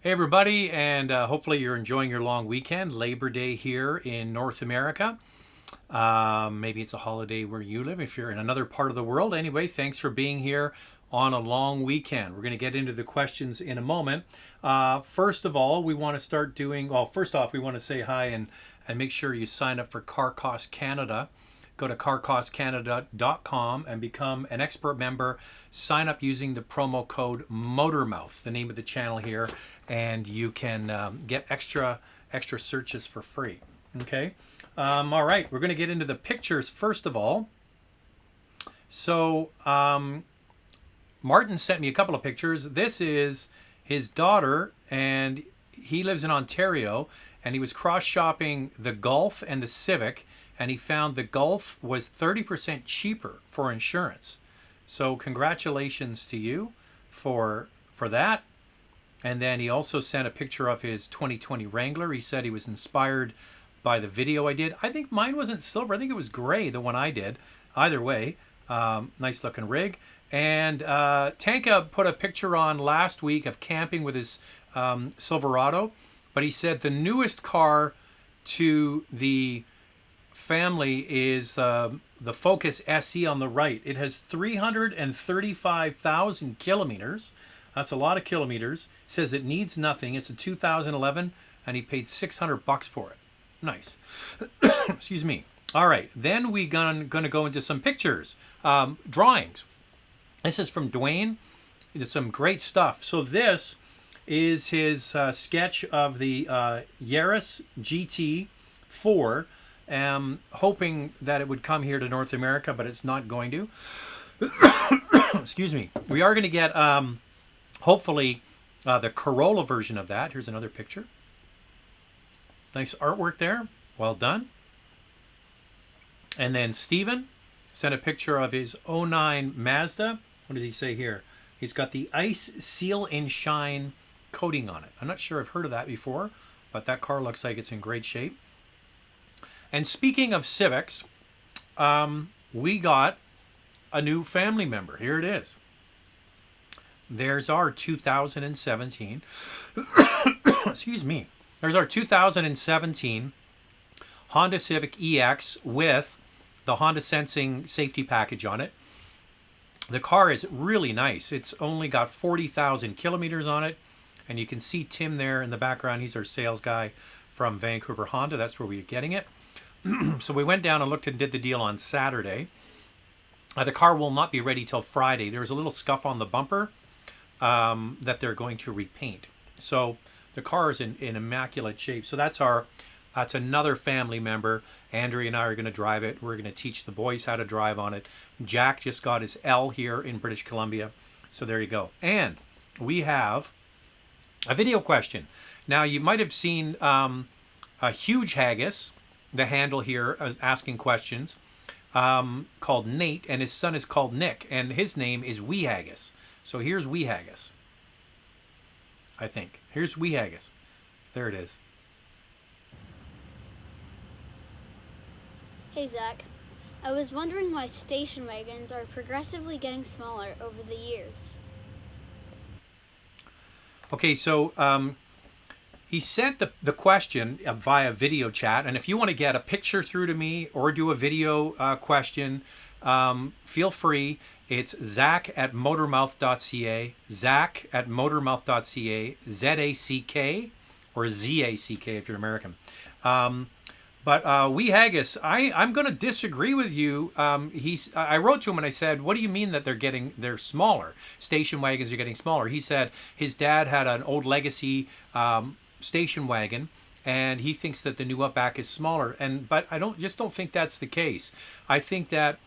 Hey everybody, and hopefully you're enjoying your long weekend, Labor Day here in North America. Maybe it's a holiday where you live if you're in another part of the world. Anyway, thanks for being here on a long weekend. We're going to get into the questions in a moment. First of all, we want to start doing, well, first off, we want to say hi and make sure you sign up for Car Cost Canada. Go to carcostcanada.com and become an expert member. Sign up using the promo code MOTORMOUTH, the name of the channel here, and you can get extra searches for free. Okay. All right, we're going to get into the pictures first of all. So Martin sent me a couple of pictures. This is his daughter, and he lives in Ontario, and he was cross-shopping the Golf and the Civic, and he found the Golf was 30% cheaper for insurance. So congratulations to you for that. And then he also sent a picture of his 2020 Wrangler. He said he was inspired by the video I did. I think mine wasn't silver. I think it was gray, the one I did. Either way, nice looking rig. And Tanka put a picture on last week of camping with his Silverado. But he said the newest car to the family is the Focus SE on the right. It has 335,000 kilometers. That's a lot of kilometers. Says it needs nothing. It's a 2011, and he paid $600 for it. Nice. Excuse me. All right. Then we're going to go into some pictures, drawings. This is from Dwayne. He did some great stuff. So this is his sketch of the Yaris GT4. Hoping that it would come here to North America, but it's not going to. Excuse me. We are going to get, hopefully, the Corolla version of that. Here's another picture. Nice artwork there. Well done. And then Steven sent a picture of his '09 Mazda. What does he say here? He's got the Ice Seal and Shine coating on it. I'm not sure I've heard of that before, but that car looks like it's in great shape. And speaking of Civics, we got a new family member. Here it is. There's our 2017. Excuse me. There's our 2017 Honda Civic EX with the Honda Sensing safety package on it. The car is really nice. It's only got 40,000 kilometers on it. And you can see Tim there in the background. He's our sales guy from Vancouver Honda. That's where we're getting it. So we went down and looked and did the deal on Saturday. The car will not be ready till Friday. There's a little scuff on the bumper that they're going to repaint. So the car is in immaculate shape. So that's another family member. Andrea and I are going to drive it. We're going to teach the boys how to drive on it. Jack just got his L here in British Columbia. So there you go. And we have a video question. Now you might have seen a huge haggis, the handle here, asking questions, called Nate, and his son is called Nick, and his name is Wee Haggis. So here's Wee Haggis. I think. Here's Wee Haggis. There it is. Hey Zach, I was wondering why station wagons are progressively getting smaller over the years. Okay, so he sent the question via video chat, and if you want to get a picture through to me or do a video question, feel free. It's zach@motormouth.ca, zach@motormouth.ca, Z-A-C-K, or Z-A-C-K if you're American. But Wee Haggis, I'm going to disagree with you. I wrote to him and I said, what do you mean that they're smaller? Station wagons are getting smaller. He said his dad had an old legacy station wagon, and he thinks that the new Upback is smaller. But I don't think that's the case. I think that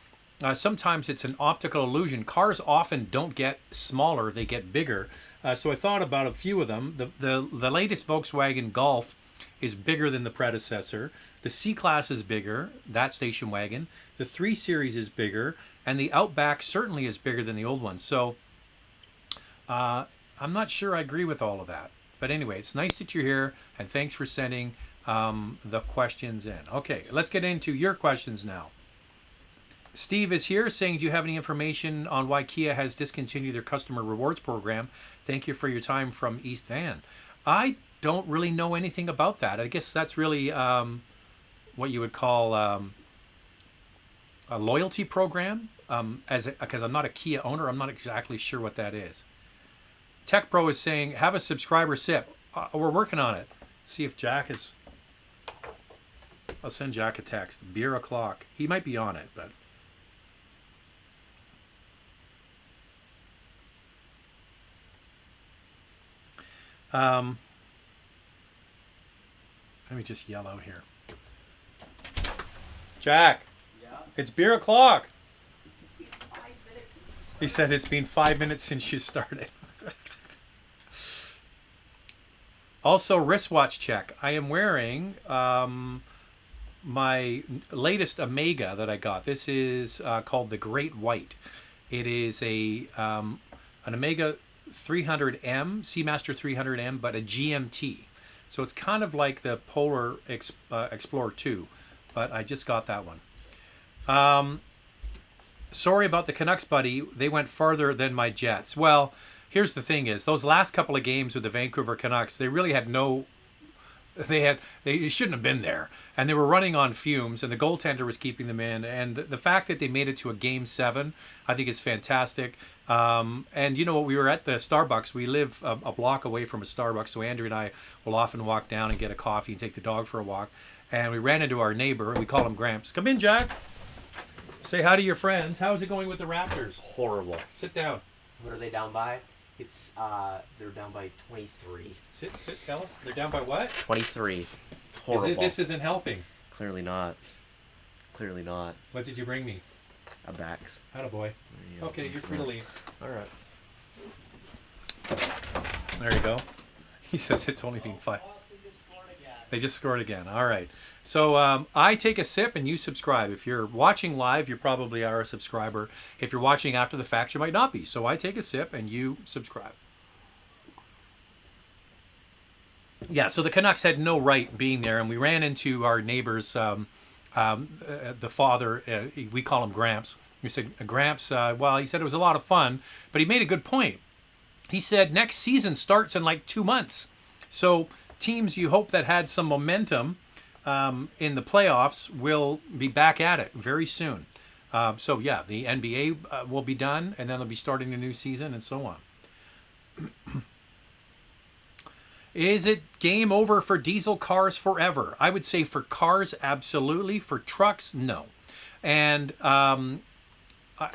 sometimes it's an optical illusion. Cars often don't get smaller; they get bigger. So I thought about a few of them. The latest Volkswagen Golf is bigger than the predecessor. The C-Class is bigger, that station wagon. The 3 Series is bigger, and the Outback certainly is bigger than the old one. So I'm not sure I agree with all of that. But anyway, it's nice that you're here, and thanks for sending the questions in. Okay, let's get into your questions now. Steve is here saying, do you have any information on why Kia has discontinued their customer rewards program? Thank you for your time from East Van. I don't really know anything about that. I guess that's really what you would call a loyalty program. Because I'm not a Kia owner, I'm not exactly sure what that is. Tech Pro is saying, have a subscriber sip. We're working on it. See if Jack is... I'll send Jack a text. Beer o'clock. He might be on it, but... let me just yell out here. Jack, yeah? It's beer o'clock. He said it's been 5 minutes since you started. Also, wristwatch check. I am wearing my latest Omega that I got. This is called the Great White. It is an Omega 300M, Seamaster 300M, but a GMT. So it's kind of like the Polar Explorer 2, but I just got that one. Sorry about the Canucks, buddy. They went farther than my Jets. Well, here's the thing is, those last couple of games with the Vancouver Canucks, they really had no... They shouldn't have been there. And they were running on fumes, and the goaltender was keeping them in. And the fact that they made it to a Game 7, I think is fantastic. And you know what? We were at the Starbucks. We live a block away from a Starbucks, so Andrew and I will often walk down and get a coffee and take the dog for a walk. And we ran into our neighbor. We call him Gramps. Come in, Jack. Say hi to your friends. How's it going with the Raptors? Horrible. Sit down. What are they down by? It's they're down by 23. Sit. Tell us. They're down by what? 23. Horrible. This isn't helping. Clearly not. Clearly not. What did you bring me? A Bax. Attaboy. Okay, you're free to leave. All right. There you go. He says it's only been 5. They just scored again. All right. So I take a sip and you subscribe. If you're watching live, you probably are a subscriber. If you're watching after the fact, you might not be. So I take a sip and you subscribe. Yeah, so the Canucks had no right being there, and we ran into our neighbors, the father, we call him Gramps. We said, Gramps, well, he said it was a lot of fun, but he made a good point. He said next season starts in like 2 months. So teams you hope that had some momentum in the playoffs will be back at it very soon. So yeah, the NBA will be done, and then they'll be starting a new season and so on. Is it game over for diesel cars forever? I would say for cars, absolutely. For trucks, no. And I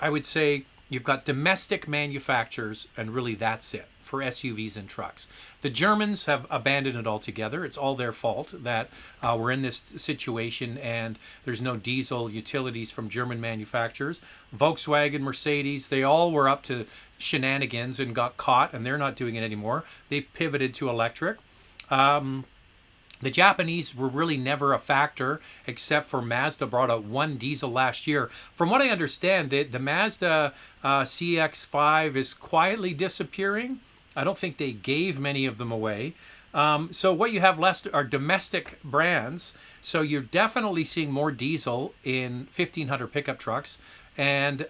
would say you've got domestic manufacturers, and really that's it for SUVs and trucks. The Germans have abandoned it altogether. It's all their fault that we're in this situation and there's no diesel utilities from German manufacturers. Volkswagen, Mercedes, they all were up to shenanigans and got caught, and they're not doing it anymore. They've pivoted to electric. The Japanese were really never a factor, except for Mazda brought out one diesel last year. From what I understand, the Mazda CX-5 is quietly disappearing. I don't think they gave many of them away. So what you have left are domestic brands. So you're definitely seeing more diesel in 1500 pickup trucks, and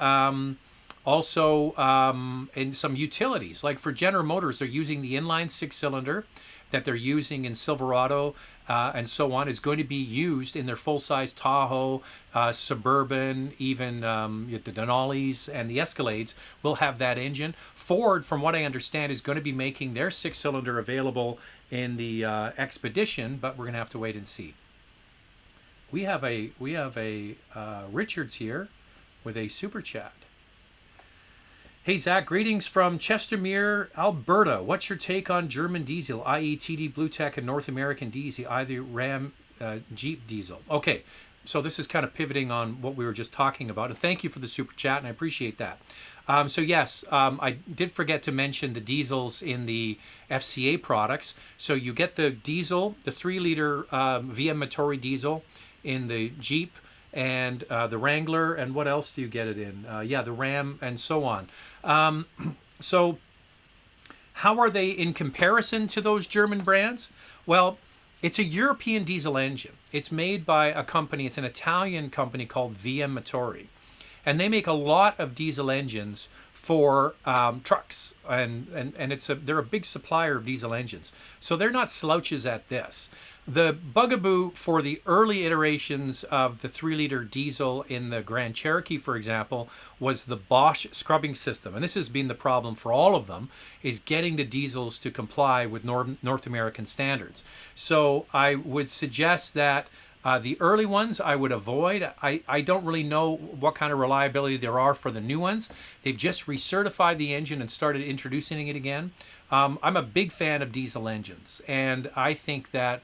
also in some utilities. Like for General Motors, they're using the inline 6-cylinder that they're using in Silverado and so on is going to be used in their full-size Tahoe, Suburban, even the Denali's and the Escalades will have that engine. Ford, from what I understand, is going to be making their 6-cylinder available in the Expedition, but we're going to have to wait and see. We have a Richards here with a super chat. Hey Zach, greetings from Chestermere, Alberta. What's your take on German diesel, i.e. TD BlueTech and North American diesel, either Ram, Jeep diesel? Okay, so this is kind of pivoting on what we were just talking about. And thank you for the super chat, and I appreciate that. So yes, I did forget to mention the diesels in the FCA products. So you get the diesel, the 3-liter VM Motori diesel in the Jeep, and the Wrangler, and what else do you get it in? Yeah, the Ram, and so on. So how are they in comparison to those German brands? Well, it's a European diesel engine. It's made by a company, it's an Italian company called VM Motori. And they make a lot of diesel engines for trucks, and they're a big supplier of diesel engines, so they're not slouches at this. The bugaboo for the early iterations of the 3-liter diesel in the Grand Cherokee, for example, was the Bosch scrubbing system. And this has been the problem for all of them, is getting the diesels to comply with North American standards. So I would suggest that the early ones I would avoid. I don't really know what kind of reliability there are for the new ones. They've just recertified the engine and started introducing it again. I'm a big fan of diesel engines, and I think that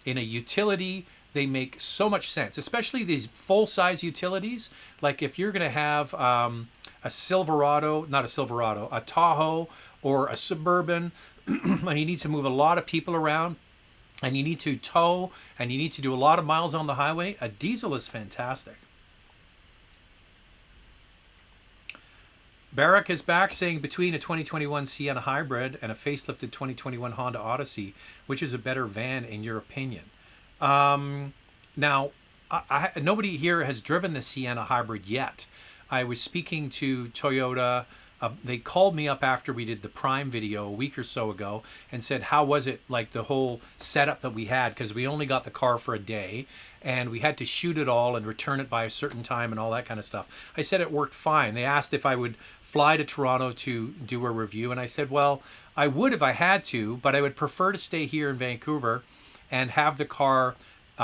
in a utility, they make so much sense, especially these full-size utilities. Like if you're going to have a Silverado, not a Silverado, a Tahoe or a Suburban, and you need to move a lot of people around, and you need to tow, and you need to do a lot of miles on the highway, a diesel is fantastic. Barrack is back saying, between a 2021 Sienna Hybrid and a facelifted 2021 Honda Odyssey, which is a better van in your opinion? Now, nobody here has driven the Sienna Hybrid yet. I was speaking to Toyota. They called me up after we did the Prime video a week or so ago and said, how was it, like the whole setup that we had? Because we only got the car for a day and we had to shoot it all and return it by a certain time and all that kind of stuff. I said it worked fine. They asked if I would fly to Toronto to do a review, and I said, well, I would if I had to, but I would prefer to stay here in Vancouver and have the car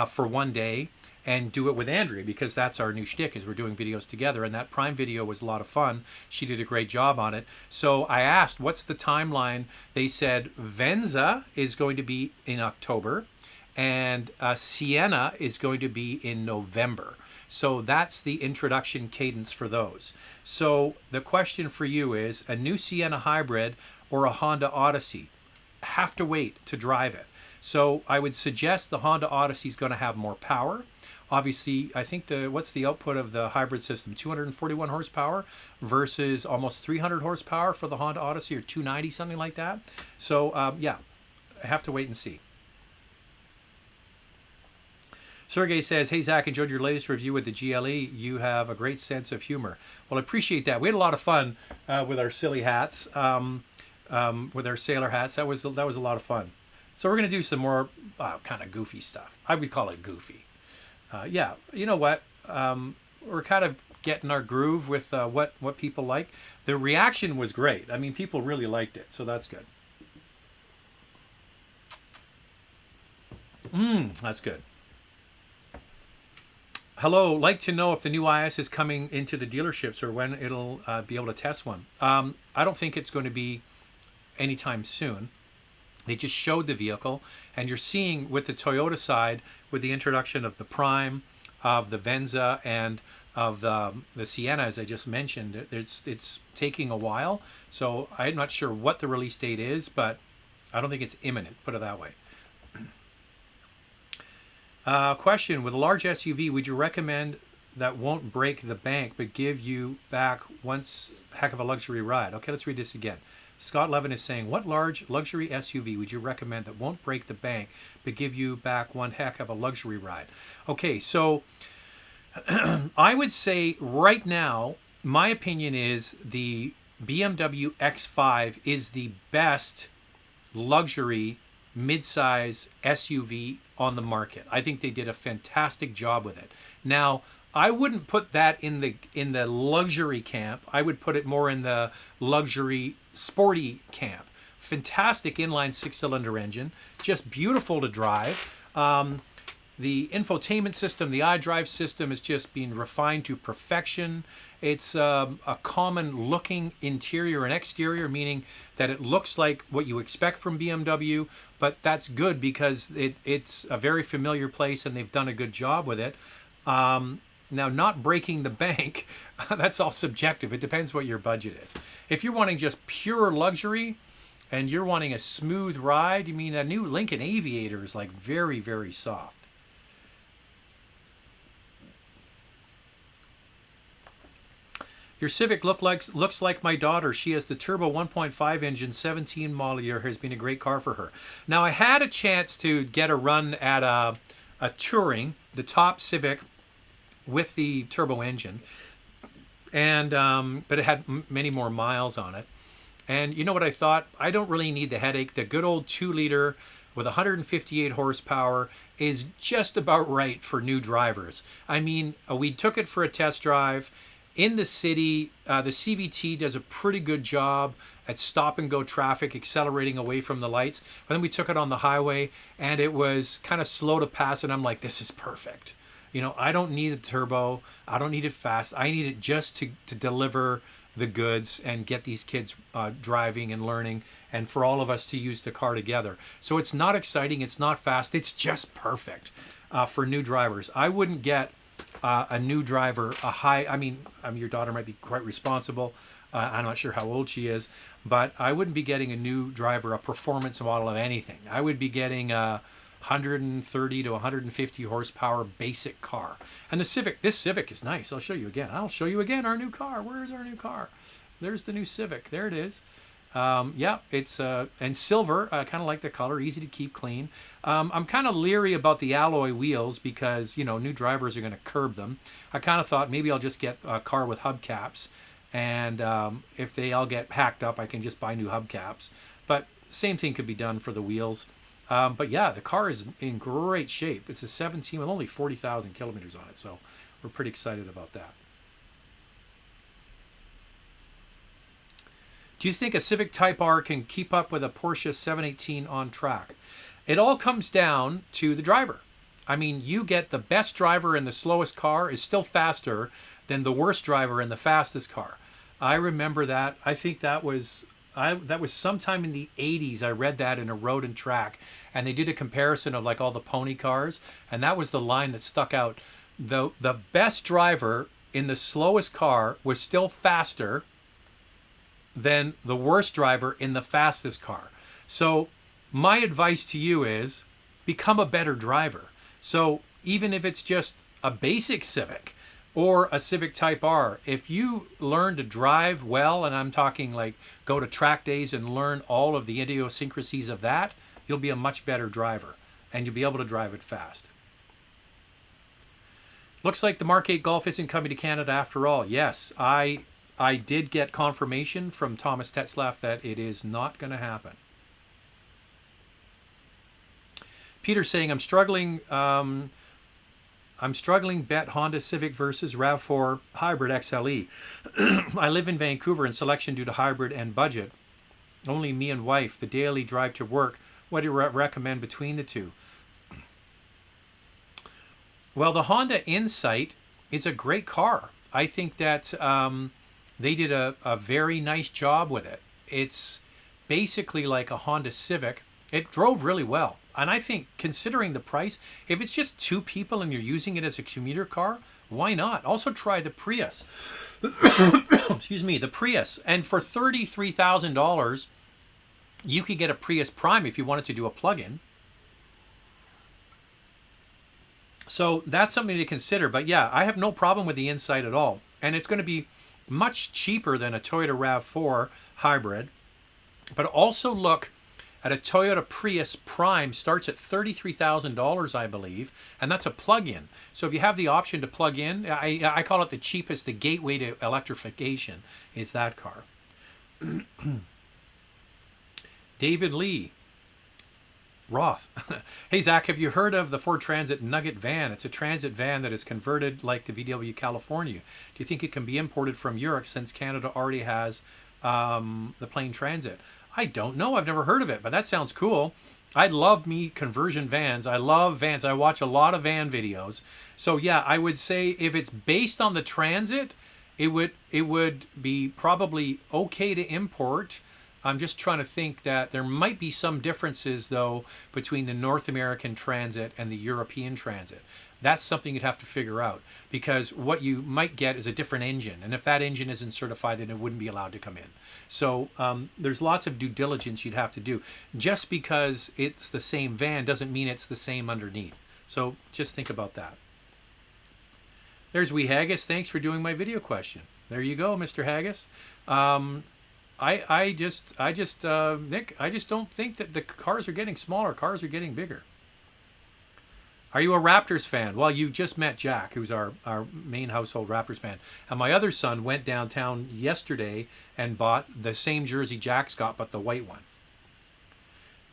for one day and do it with Andrea, because that's our new shtick, is we're doing videos together, and that Prime video was a lot of fun. She did a great job on it. So I asked, what's the timeline? They said Venza is going to be in October, and Sienna is going to be in November. So that's the introduction cadence for those. So the question for you is, a new Sienna Hybrid or a Honda Odyssey? Have to wait to drive it. So I would suggest the Honda Odyssey is going to have more power. Obviously, I think what's the output of the hybrid system? 241 horsepower versus almost 300 horsepower for the Honda Odyssey, or 290, something like that. So yeah, I have to wait and see. Sergey says, hey, Zach, enjoyed your latest review with the GLE. You have a great sense of humor. Well, I appreciate that. We had a lot of fun with our silly hats, with our sailor hats. That was a lot of fun. So we're going to do some more kind of goofy stuff. I would call it goofy. Yeah, you know what? We're kind of getting our groove with what people like. The reaction was great. I mean, people really liked it, so that's good. That's good. Hello, like to know if the new IS is coming into the dealerships or when it'll be able to test one. I don't think it's going to be anytime soon. They just showed the vehicle, and you're seeing with the Toyota side, with the introduction of the Prime, of the Venza, and of the Sienna, as I just mentioned, it's taking a while. So I'm not sure what the release date is, but I don't think it's imminent, put it that way. Question, with a large SUV, would you recommend that won't break the bank but give you back once heck of a luxury ride? Okay, let's read this again. Scott Levin is saying, what large luxury SUV would you recommend that won't break the bank but give you back one heck of a luxury ride? Okay, so I would say right now, my opinion is the BMW X5 is the best luxury midsize SUV on the market. I think they did a fantastic job with it. Now, I wouldn't put that in the luxury camp. I would put it more in the luxury sporty camp. Fantastic inline 6-cylinder engine, just beautiful to drive. The infotainment system, the iDrive system, is just being refined to perfection. It's a common looking interior and exterior, meaning that it looks like what you expect from BMW, but that's good because it's a very familiar place and they've done a good job with it. Now, not breaking the bank, that's all subjective. It depends what your budget is. If you're wanting just pure luxury and you're wanting a smooth ride, you mean a new Lincoln Aviator is like very, very soft. Your Civic looks like my daughter. She has the turbo 1.5 engine, 17 model year, has been a great car for her. Now, I had a chance to get a run at a Touring, the top Civic with the turbo engine. and but it had many more miles on it. And you know what I thought? I don't really need the headache. The good old 2-liter with 158 horsepower is just about right for new drivers. I mean, we took it for a test drive in the city. The CVT does a pretty good job at stop and go traffic, accelerating away from the lights. But then we took it on the highway and it was kind of slow to pass, and I'm like, this is perfect. You know, I don't need a turbo. I don't need it fast. I need it just to deliver the goods and get these kids driving and learning, and for all of us to use the car together. So it's not exciting. It's not fast. It's just perfect for new drivers. I wouldn't get a new driver I mean, your daughter might be quite responsible. I'm not sure how old she is, but I wouldn't be getting a new driver a performance model of anything. I would be getting a 130 to 150 horsepower basic car. And this Civic is nice. I'll show you again. Our new car. Where is our new car? There's the new Civic. There it is. Yeah, it's and silver. I kind of like the color. Easy to keep clean. I'm kind of leery about the alloy wheels because, you know, new drivers are going to curb them. I kind of thought maybe I'll just get a car with hubcaps, and if they all get hacked up, I can just buy new hubcaps. But same thing could be done for the wheels. But yeah, the car is in great shape. It's a 17 with only 40,000 kilometers on it, so we're pretty excited about that. Do you think a Civic Type R can keep up with a Porsche 718 on track? It all comes down to the driver. I mean, you get the best driver in the slowest car is still faster than the worst driver in the fastest car. I remember that. I think that was sometime in the 80s. I read that in a Road and Track, and they did a comparison of like all the pony cars, and that was the line that stuck out. The best driver in the slowest car was still faster than the worst driver in the fastest car. So my advice to you is become a better driver. So even if it's just a basic Civic or a Civic Type R, if you learn to drive well, and I'm talking like go to track days and learn all of the idiosyncrasies of that, you'll be a much better driver and you'll be able to drive it fast. Looks like the Mark 8 Golf isn't coming to Canada after all. Yes, I did get confirmation from Thomas Tetzlaff that it is not going to happen. Peter saying, I'm struggling bet Honda Civic versus RAV4 Hybrid XLE. I live in Vancouver and selection due to hybrid and budget. Only me and wife, the daily drive to work. What do you recommend between the two? Well, the Honda Insight is a great car. I think that they did a very nice job with it. It's basically like a Honda Civic. It drove really well. And I think considering the price, if it's just two people and you're using it as a commuter car, why not? Also try the Prius. Excuse me, the Prius. And for $33,000, you could get a Prius Prime if you wanted to do a plug-in. So that's something to consider. But yeah, I have no problem with the Insight at all. And it's going to be much cheaper than a Toyota RAV4 hybrid. But also look at a Toyota Prius Prime, starts at $33,000, I believe, and that's a plug-in. So if you have the option to plug in, I call it the cheapest, the gateway to electrification is that car. David Lee, Roth. Hey, Zach, have you heard of the Ford Transit Nugget van? It's a transit van that is converted like the VW California. Do you think it can be imported from Europe since Canada already has the plain transit? I don't know. I've never heard of it, but that sounds cool. I love me conversion vans. I love vans. I watch a lot of van videos. So yeah, I would say if it's based on the transit, it would be probably okay to import. I'm just trying to think that there might be some differences though between the North American transit and the European transit. That's something you'd have to figure out, because what you might get is a different engine. And if that engine isn't certified, then it wouldn't be allowed to come in. So there's lots of due diligence you'd have to do. Just because it's the same van doesn't mean it's the same underneath. So just think about that. There's Wee Haggis. Thanks for doing my video question. There you go, Mr. Haggis. Nick, I just don't think that the cars are getting smaller. Cars are getting bigger. Are you a Raptors fan? Well, you just met Jack, who's our main household Raptors fan. And my other son went downtown yesterday and bought the same jersey Jack's got, but the white one.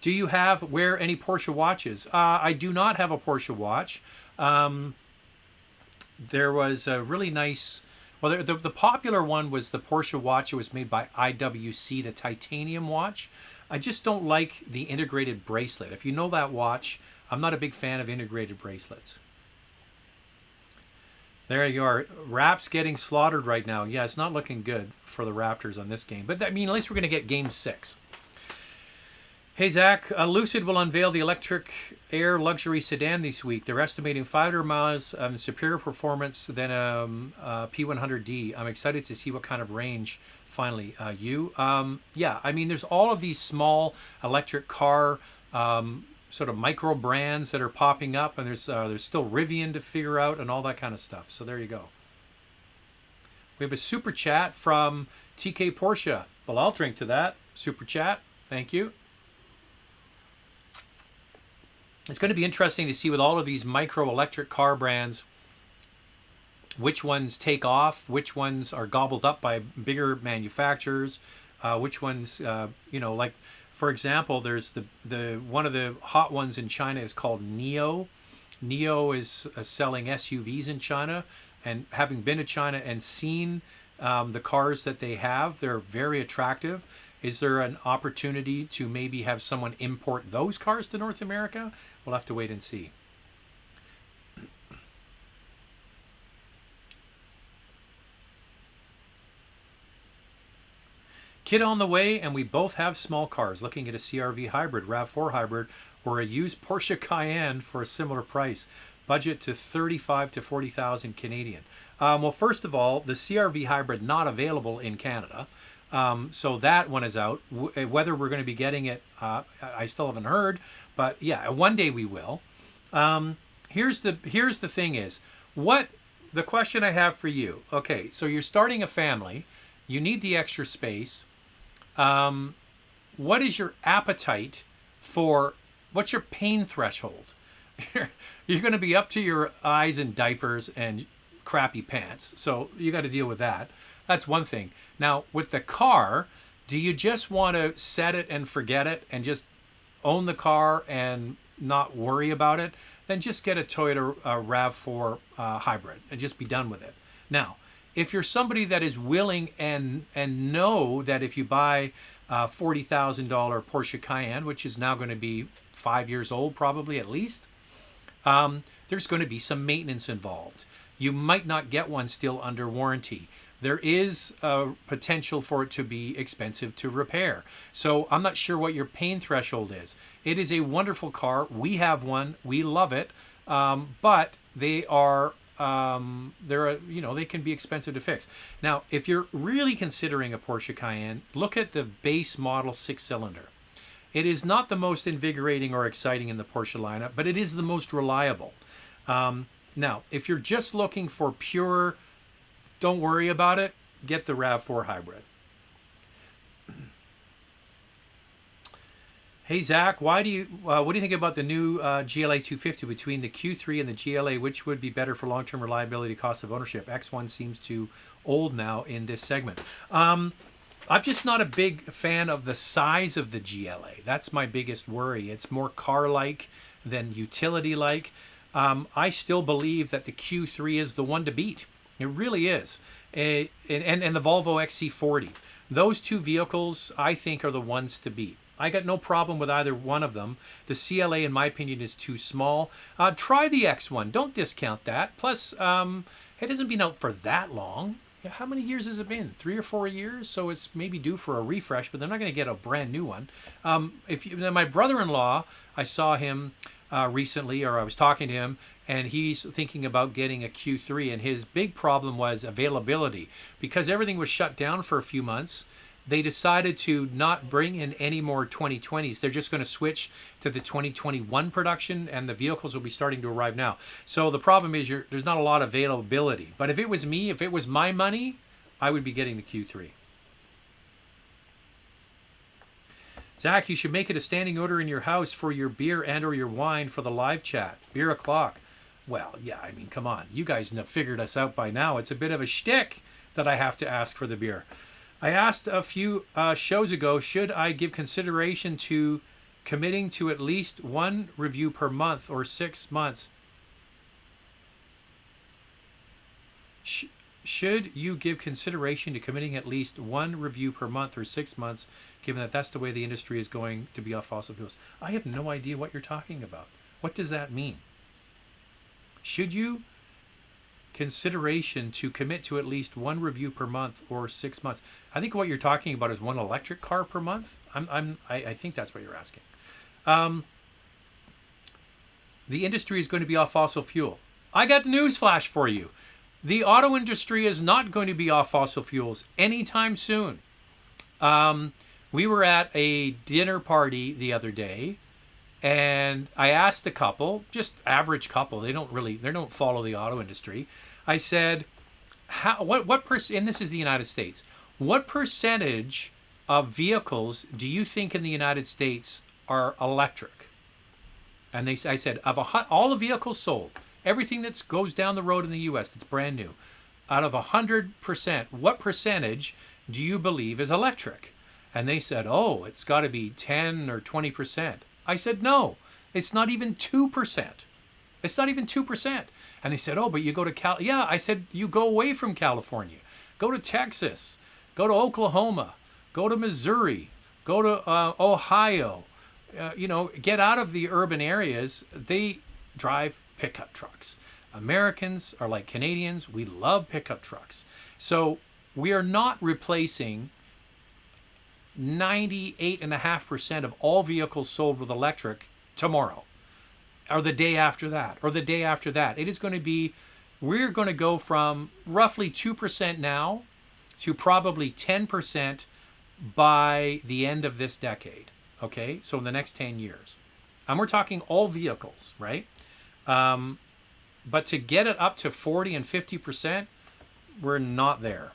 Do you wear any Porsche watches? I do not have a Porsche watch. There was a really nice... Well, the popular one was the Porsche watch. It was made by IWC, the titanium watch. I just don't like the integrated bracelet. If you know that watch, I'm not a big fan of integrated bracelets. There you are. Raps getting slaughtered right now. Yeah, it's not looking good for the Raptors on this game. But at least we're going to get Game 6. Hey, Zach. Lucid will unveil the electric Air luxury sedan this week. They're estimating 500 miles superior performance than a P100D. I'm excited to see what kind of range finally. Yeah, there's all of these small electric car sort of micro brands that are popping up, and there's still Rivian to figure out and all that kind of stuff. So there you go. We have a super chat from TK Porsche. Well, I'll drink to that. Super chat. Thank you. It's going to be interesting to see with all of these micro electric car brands, which ones take off, which ones are gobbled up by bigger manufacturers, which ones, like, for example, there's the one of the hot ones in China is called NIO. NIO is selling SUVs in China, and having been to China and seen the cars that they have, they're very attractive. Is there an opportunity to maybe have someone import those cars to North America? We'll have to wait and see. Kid on the way, and we both have small cars. Looking at a CR-V hybrid, RAV4 hybrid, or a used Porsche Cayenne for a similar price. Budget to 35 to 40,000 Canadian. Well, first of all, the CR-V hybrid not available in Canada. So that one is out. Whether we're going to be getting it, I still haven't heard. But yeah, one day we will. Here's the thing is, the question I have for you. Okay, so you're starting a family. You need the extra space. What is your appetite for, what's your pain threshold? You're going to be up to your eyes in diapers and crappy pants. So you got to deal with that. That's one thing. Now, with the car, do you just want to set it and forget it and just own the car and not worry about it? Then just get a Toyota RAV4 hybrid and just be done with it. Now, if you're somebody that is willing and know that if you buy a $40,000 Porsche Cayenne, which is now going to be 5 years old probably at least, there's going to be some maintenance involved. You might not get one still under warranty. There is a potential for it to be expensive to repair. So I'm not sure what your pain threshold is. It is a wonderful car. We have one. We love it. But they are, they can be expensive to fix. Now, if you're really considering a Porsche Cayenne, look at the base model 6-cylinder. It is not the most invigorating or exciting in the Porsche lineup, but it is the most reliable. Now, if you're just looking for pure, don't worry about it, get the RAV4 hybrid. Hey, Zach, what do you think about the new GLA 250 between the Q3 and the GLA? Which would be better for long-term reliability, cost of ownership? X1 seems too old now in this segment. I'm just not a big fan of the size of the GLA. That's my biggest worry. It's more car-like than utility-like. I still believe that the Q3 is the one to beat. It really is. And the Volvo XC40. Those two vehicles, I think, are the ones to beat. I got no problem with either one of them. The CLA, in my opinion, is too small. Try the X1. Don't discount that. Plus, it hasn't been out for that long. How many years has it been? 3 or 4 years? So it's maybe due for a refresh, but they're not going to get a brand new one. My brother-in-law, I saw him recently, or I was talking to him, and he's thinking about getting a Q3, and his big problem was availability. Because everything was shut down for a few months, they decided to not bring in any more 2020s. They're just going to switch to the 2021 production, and the vehicles will be starting to arrive now. So the problem is there's not a lot of availability. But if it was me, if it was my money, I would be getting the Q3. Zach, you should make it a standing order in your house for your beer and or your wine for the live chat. Beer o'clock. Well, yeah, I mean, come on. You guys have figured us out by now. It's a bit of a shtick that I have to ask for the beer. I asked a few shows ago, should I give consideration to committing to at least one review per month or 6 months? Should you give consideration to committing at least one review per month or 6 months, given that that's the way the industry is going to be off fossil fuels? I have no idea what you're talking about. What does that mean? Should you consideration to commit to at least one review per month or 6 months? I think what you're talking about is one electric car per month. I think that's what you're asking. The industry is going to be off fossil fuel. I got news flash for you. The auto industry is not going to be off fossil fuels anytime soon. We were at a dinner party the other day, and I asked the couple, just average couple, they don't follow the auto industry. I said, and this is the United States, what percentage of vehicles do you think in the United States are electric? And I said, of all the vehicles sold, everything that goes down the road in the U.S. that's brand new, out of 100%, what percentage do you believe is electric? And they said, oh, it's got to be 10 or 20%. I said, no, it's not even 2%. It's not even 2%. And they said, oh, but you go to Yeah, I said, you go away from California. Go to Texas. Go to Oklahoma. Go to Missouri. Go to Ohio. Get out of the urban areas. They drive pickup trucks. Americans are like Canadians. We love pickup trucks. So we are not replacing 98.5% of all vehicles sold with electric tomorrow or the day after that or the day after that. It is going to be, we're going to go from roughly 2% now to probably 10% by the end of this decade. Okay, so in the next 10 years. And we're talking all vehicles, right? But to get it up to 40 and 50%, we're not there.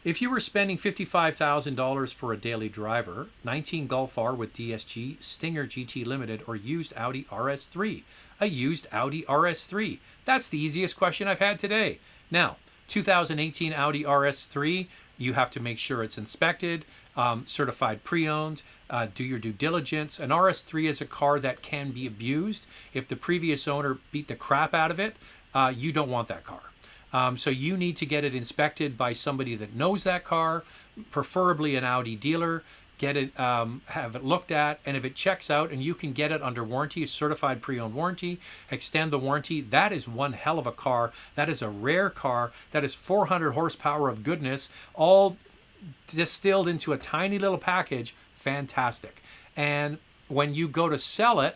If you were spending $55,000 for a daily driver, 19 Golf R with DSG, Stinger GT Limited, or used Audi RS3, a used Audi RS3. That's the easiest question I've had today. Now, 2018 Audi RS3, you have to make sure it's inspected, certified pre-owned, do your due diligence. An RS3 is a car that can be abused. If the previous owner beat the crap out of it, you don't want that car. So you need to get it inspected by somebody that knows that car, preferably an Audi dealer. Get it, have it looked at, and if it checks out and you can get it under warranty, a certified pre-owned warranty, extend the warranty, that is one hell of a car. That is a rare car. That is 400 horsepower of goodness, all distilled into a tiny little package. Fantastic. And when you go to sell it,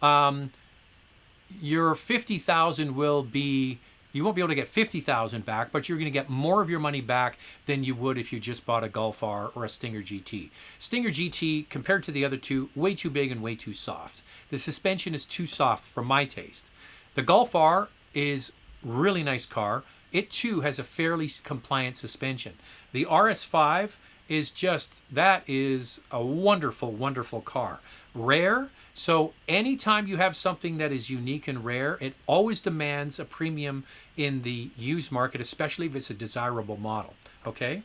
your $50,000 will be, you won't be able to get $50,000 back, but you're going to get more of your money back than you would if you just bought a Golf R or a Stinger GT. Stinger GT, compared to the other two, way too big and way too soft. The suspension is too soft for my taste. The Golf R is really nice car. It too has a fairly compliant suspension. The RS5 is just, that is a wonderful, wonderful car. Rare. So anytime you have something that is unique and rare, it always demands a premium in the used market, especially if it's a desirable model. Okay?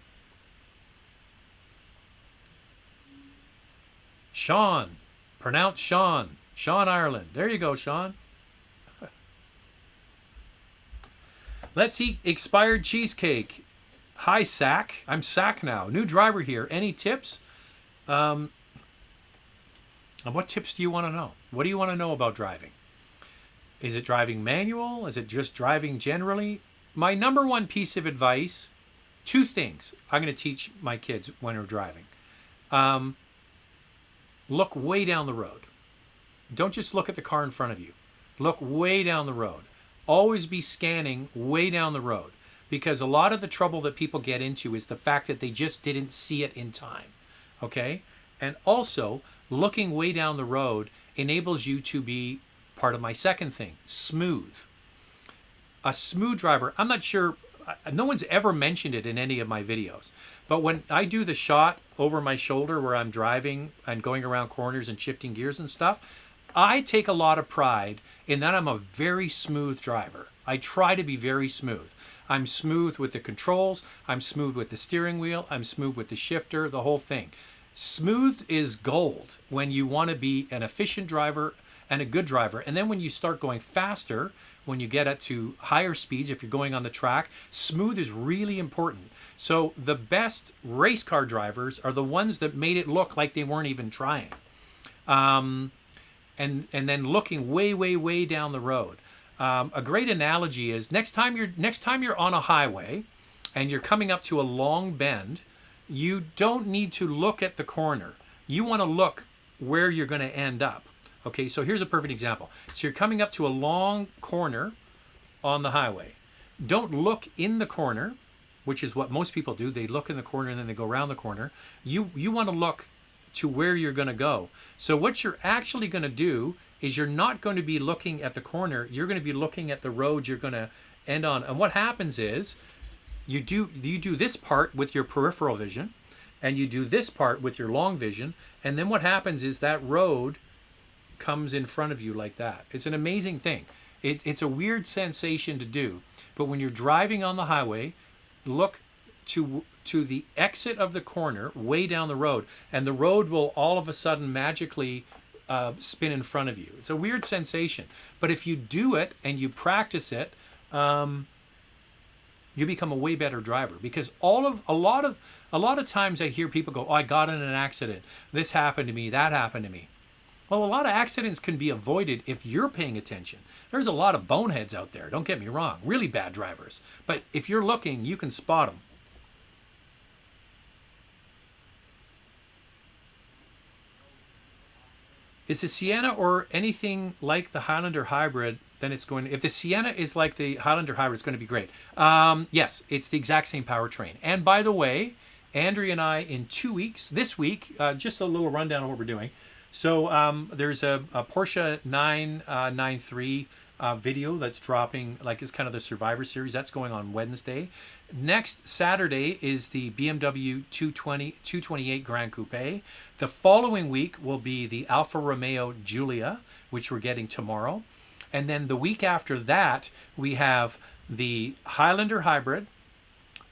Sean. Pronounce Sean. Sean Ireland. There you go, Sean. Let's eat expired cheesecake. Hi, Sack. I'm Sack now. New driver here. Any tips? And what tips do you want to know? What do you want to know about driving? Is it driving manual? Is it just driving generally? My number one piece of advice, two things I'm going to teach my kids when they're driving. Look way down the road. Don't just look at the car in front of you. Look way down the road. Always be scanning way down the road, because a lot of the trouble that people get into is the fact that they just didn't see it in time. Okay? And also, looking way down the road enables you to be part of my second thing, smooth. A smooth driver, I'm not sure no one's ever mentioned it in any of my videos. But when I do the shot over my shoulder where I'm driving and going around corners and shifting gears and stuff, I take a lot of pride in that I'm a very smooth driver. I try to be very smooth. I'm smooth with the controls. I'm smooth with the steering wheel. I'm smooth with the shifter, the whole thing. Smooth is gold when you want to be an efficient driver and a good driver. And then when you start going faster, when you get up to higher speeds, if you're going on the track, smooth is really important. So the best race car drivers are the ones that made it look like they weren't even trying. And then looking way, way, way down the road. A great analogy is next time you're on a highway and you're coming up to a long bend, you don't need to look at the corner. You want to look where you're going to end up. Okay, so here's a perfect example. So you're coming up to a long corner on the highway. Don't look in the corner, which is what most people do. They look in the corner and then they go around the corner. You want to look to where you're going to go. So what you're actually going to do is you're not going to be looking at the corner. You're going to be looking at the road you're going to end on. And what happens is you do this part with your peripheral vision, and you do this part with your long vision. And then what happens is that road comes in front of you like that. It's an amazing thing. It's a weird sensation to do. But when you're driving on the highway, look to the exit of the corner way down the road, and the road will all of a sudden magically spin in front of you. It's a weird sensation, but if you do it and you practice it, you become a way better driver. Because a lot of times I hear people go, "Oh, I got in an accident. This happened to me. That happened to me." Well, a lot of accidents can be avoided if you're paying attention. There's a lot of boneheads out there. Don't get me wrong, really bad drivers. But if you're looking, you can spot them. Is the Sienna or anything like the Highlander hybrid, then it's going to, if the Sienna is like the Highlander hybrid, it's going to be great. Yes, it's the exact same powertrain. And by the way, Andrea and I in 2 weeks, this week, just a little rundown of what we're doing. So there's a Porsche 993 video that's dropping, like it's kind of the Survivor Series. That's going on Wednesday. Next Saturday is the BMW 228 Grand Coupe. The following week will be the Alfa Romeo Giulia, which we're getting tomorrow. And then the week after that, we have the Highlander Hybrid.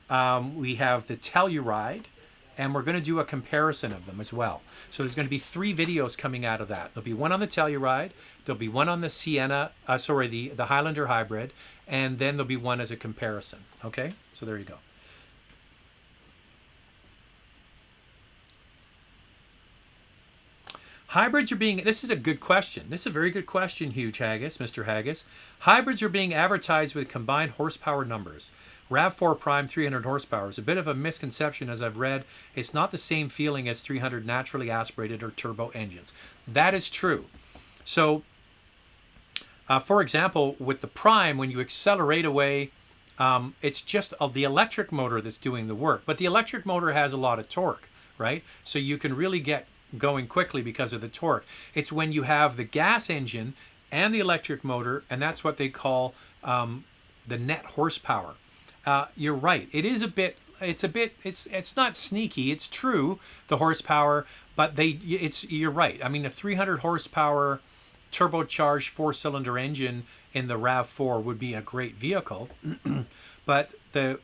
We have the Telluride. And we're going to do a comparison of them as well. So there's going to be 3 videos coming out of that. There'll be one on the Telluride, there'll be one on the Sienna, the Highlander Hybrid, and then there'll be one as a comparison. Okay, so there you go. Hybrids are being, this is a good question. This is a very good question, Mr. Haggis. Hybrids are being advertised with combined horsepower numbers. RAV4 Prime 300 horsepower is a bit of a misconception, as I've read. It's not the same feeling as 300 naturally aspirated or turbo engines. That is true. So, for example, with the Prime, when you accelerate away, it's just the electric motor that's doing the work. But the electric motor has a lot of torque, right? So you can really get going quickly because of the torque. It's when you have the gas engine and the electric motor, and that's what they call the net horsepower. You're right. It's not sneaky. It's true, the horsepower, but you're right. I mean, a 300 horsepower turbocharged 4-cylinder engine in the RAV4 would be a great vehicle. But the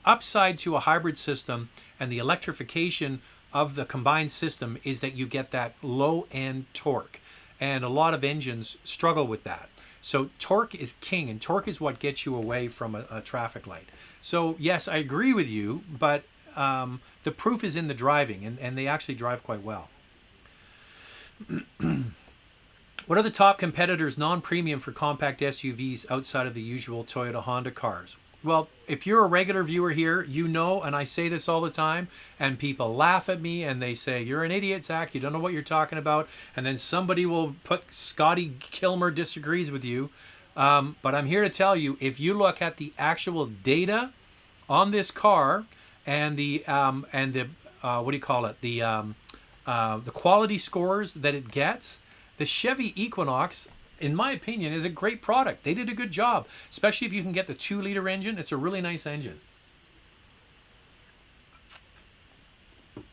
upside to a hybrid system and the electrification of the combined system is that you get that low end torque. And a lot of engines struggle with that. So torque is king, and torque is what gets you away from a traffic light. So yes, I agree with you, but the proof is in the driving, and they actually drive quite well. What are the top competitors non-premium for compact SUVs outside of the usual Toyota Honda cars? Well, if you're a regular viewer here, you know, and I say this all the time, and people laugh at me and they say, "You're an idiot, Zach, you don't know what you're talking about." And then somebody will put Scotty Kilmer disagrees with you. But I'm here to tell you, if you look at the actual data on this car and the quality scores that it gets, the Chevy Equinox in my opinion, is a great product. They did a good job, especially if you can get the 2-liter engine. It's a really nice engine.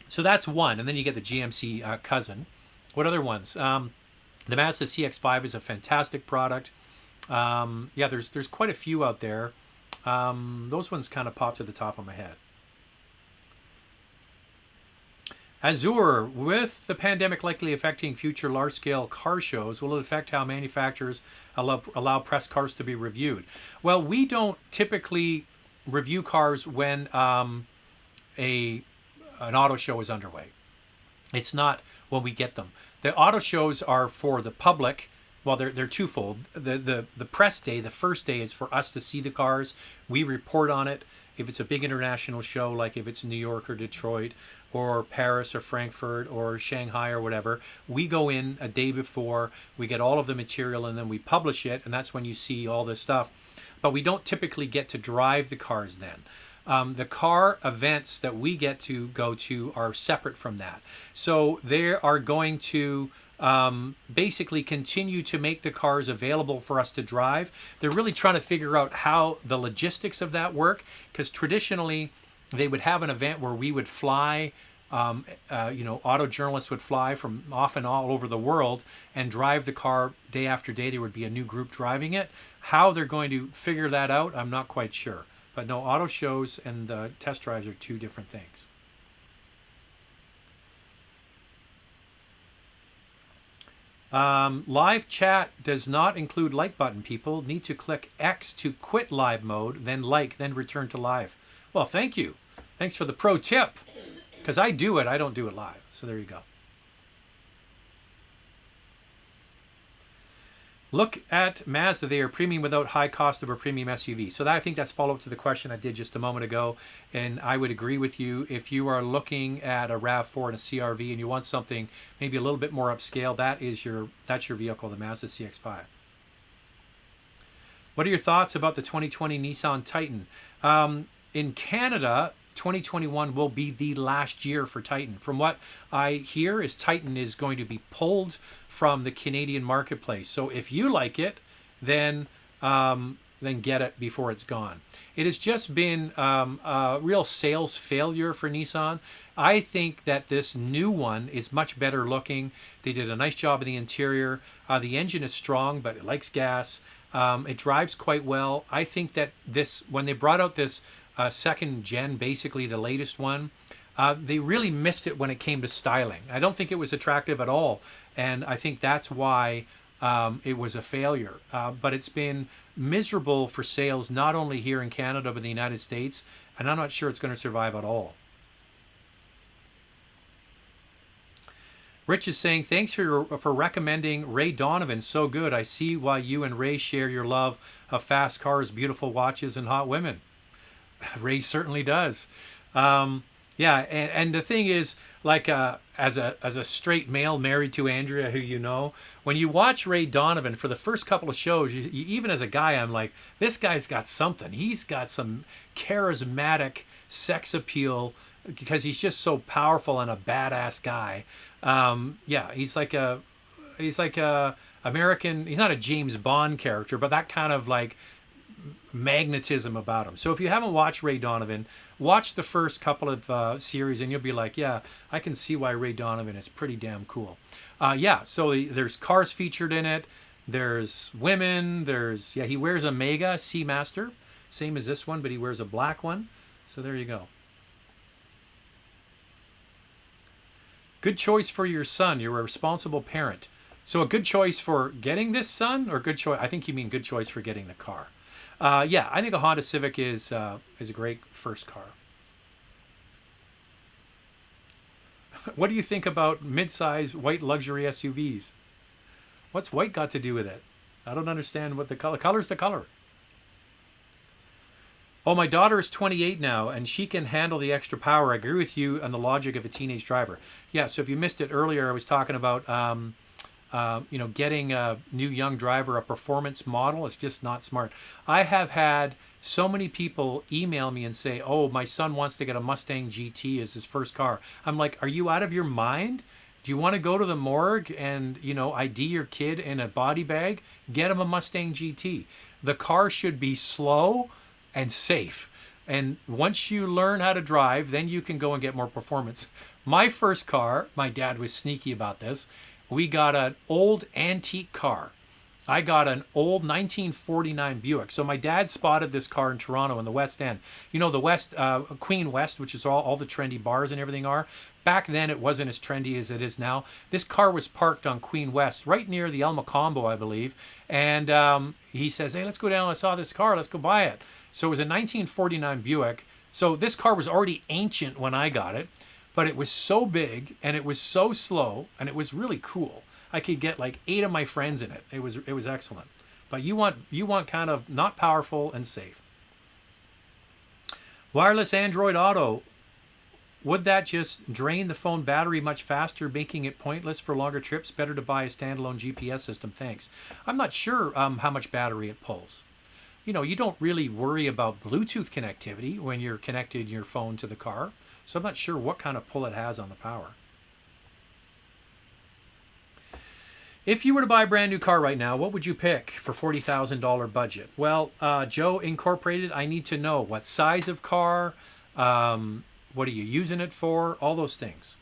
So that's one, and then you get the GMC cousin. What other ones? The Mazda CX-5 is a fantastic product. Yeah, there's quite a few out there. Those ones kind of pop to the top of my head. Azure, with the pandemic likely affecting future large-scale car shows, will it affect how manufacturers allow press cars to be reviewed? Well, we don't typically review cars when an auto show is underway. It's not when we get them. The auto shows are for the public. Well, they're twofold. The press day, the first day, is for us to see the cars. We report on it. If it's a big international show, like if it's New York or Detroit or Paris or Frankfurt or Shanghai or whatever, we go in a day before, we get all of the material, and then we publish it, and that's when you see all this stuff. But we don't typically get to drive the cars then. The car events that we get to go to are separate from that. So they are going to basically continue to make the cars available for us to drive. They're really trying to figure out how the logistics of that work, because traditionally they would have an event where we would fly, auto journalists would fly from often all over the world and drive the car day after day. There would be a new group driving it. How they're going to figure that out, I'm not quite sure. But no, auto shows and test drives are two different things. Live chat does not include like button. People need to click X to quit live mode, then like, then return to live. Well, thank you. Thanks for the pro tip. Because I do it, I don't do it live. So there you go. Look at Mazda. They are premium without high cost of a premium SUV. So that, I think that's follow-up to the question I did just a moment ago. And I would agree with you. If you are looking at a RAV4 and a CRV and you want something maybe a little bit more upscale, that's your vehicle, the Mazda CX-5. What are your thoughts about the 2020 Nissan Titan? In Canada, 2021 will be the last year for Titan. From what I hear, is Titan is going to be pulled from the Canadian marketplace. So if you like it, then get it before it's gone. It has just been a real sales failure for Nissan. I think that this new one is much better looking. They did a nice job of the interior. The engine is strong, but it likes gas. It drives quite well. I think that when they brought out this second gen, basically the latest one, they really missed it when it came to styling. I don't think it was attractive at all, and I think that's why it was a failure. But it's been miserable for sales, not only here in Canada but in the United States, and I'm not sure it's going to survive at all. Rich is saying, thanks for recommending Ray Donovan. So good. I see why you and Ray share your love of fast cars, beautiful watches, and hot women. Ray certainly does. Yeah, and the thing is, like as a straight male married to Andrea, who you know, when you watch Ray Donovan for the first couple of shows, you, even as a guy, I'm like, this guy's got something. He's got some charismatic sex appeal because he's just so powerful and a badass guy. Yeah, he's like a American. He's not a James Bond character, but that kind of like magnetism about him. So if you haven't watched Ray Donovan, watch the first couple of series and you'll be like, yeah, I can see why Ray Donovan is pretty damn cool. Yeah, so there's cars featured in it. There's women. He wears a Mega Seamaster, same as this one, but he wears a black one. So there you go. Good choice for your son. You're a responsible parent. So a good choice for getting this son, or good choice? I think you mean good choice for getting the car. Yeah, I think a Honda Civic is a great first car. What do you think about mid-size white luxury SUVs? What's white got to do with it? I don't understand what the color. Color's the color. Oh, my daughter is 28 now, and she can handle the extra power. I agree with you on the logic of a teenage driver. Yeah, so if you missed it earlier, I was talking about getting a new young driver a performance model. It's just not smart. I have had so many people email me and say, oh, my son wants to get a Mustang GT as his first car. I'm like, are you out of your mind? Do you want to go to the morgue and, ID your kid in a body bag? Get him a Mustang GT. The car should be slow and safe. And once you learn how to drive, then you can go and get more performance. My first car, my dad was sneaky about this. We got an old antique car. I got an old 1949 Buick. So my dad spotted this car in Toronto in the West End. The West, Queen West, which is all the trendy bars and everything are. Back then, it wasn't as trendy as it is now. This car was parked on Queen West, right near the El Macombo, I believe. And he says, hey, let's go down. I saw this car. Let's go buy it. So it was a 1949 Buick. So this car was already ancient when I got it. But it was so big, and it was so slow, and it was really cool. I could get like 8 of my friends in it. It was excellent. But you want kind of not powerful and safe. Wireless Android Auto. Would that just drain the phone battery much faster, making it pointless for longer trips? Better to buy a standalone GPS system. Thanks. I'm not sure how much battery it pulls. You don't really worry about Bluetooth connectivity when you're connected your phone to the car. So I'm not sure what kind of pull it has on the power. If you were to buy a brand new car right now, what would you pick for $40,000 budget? Well, Joe Incorporated, I need to know what size of car, what are you using it for, all those things.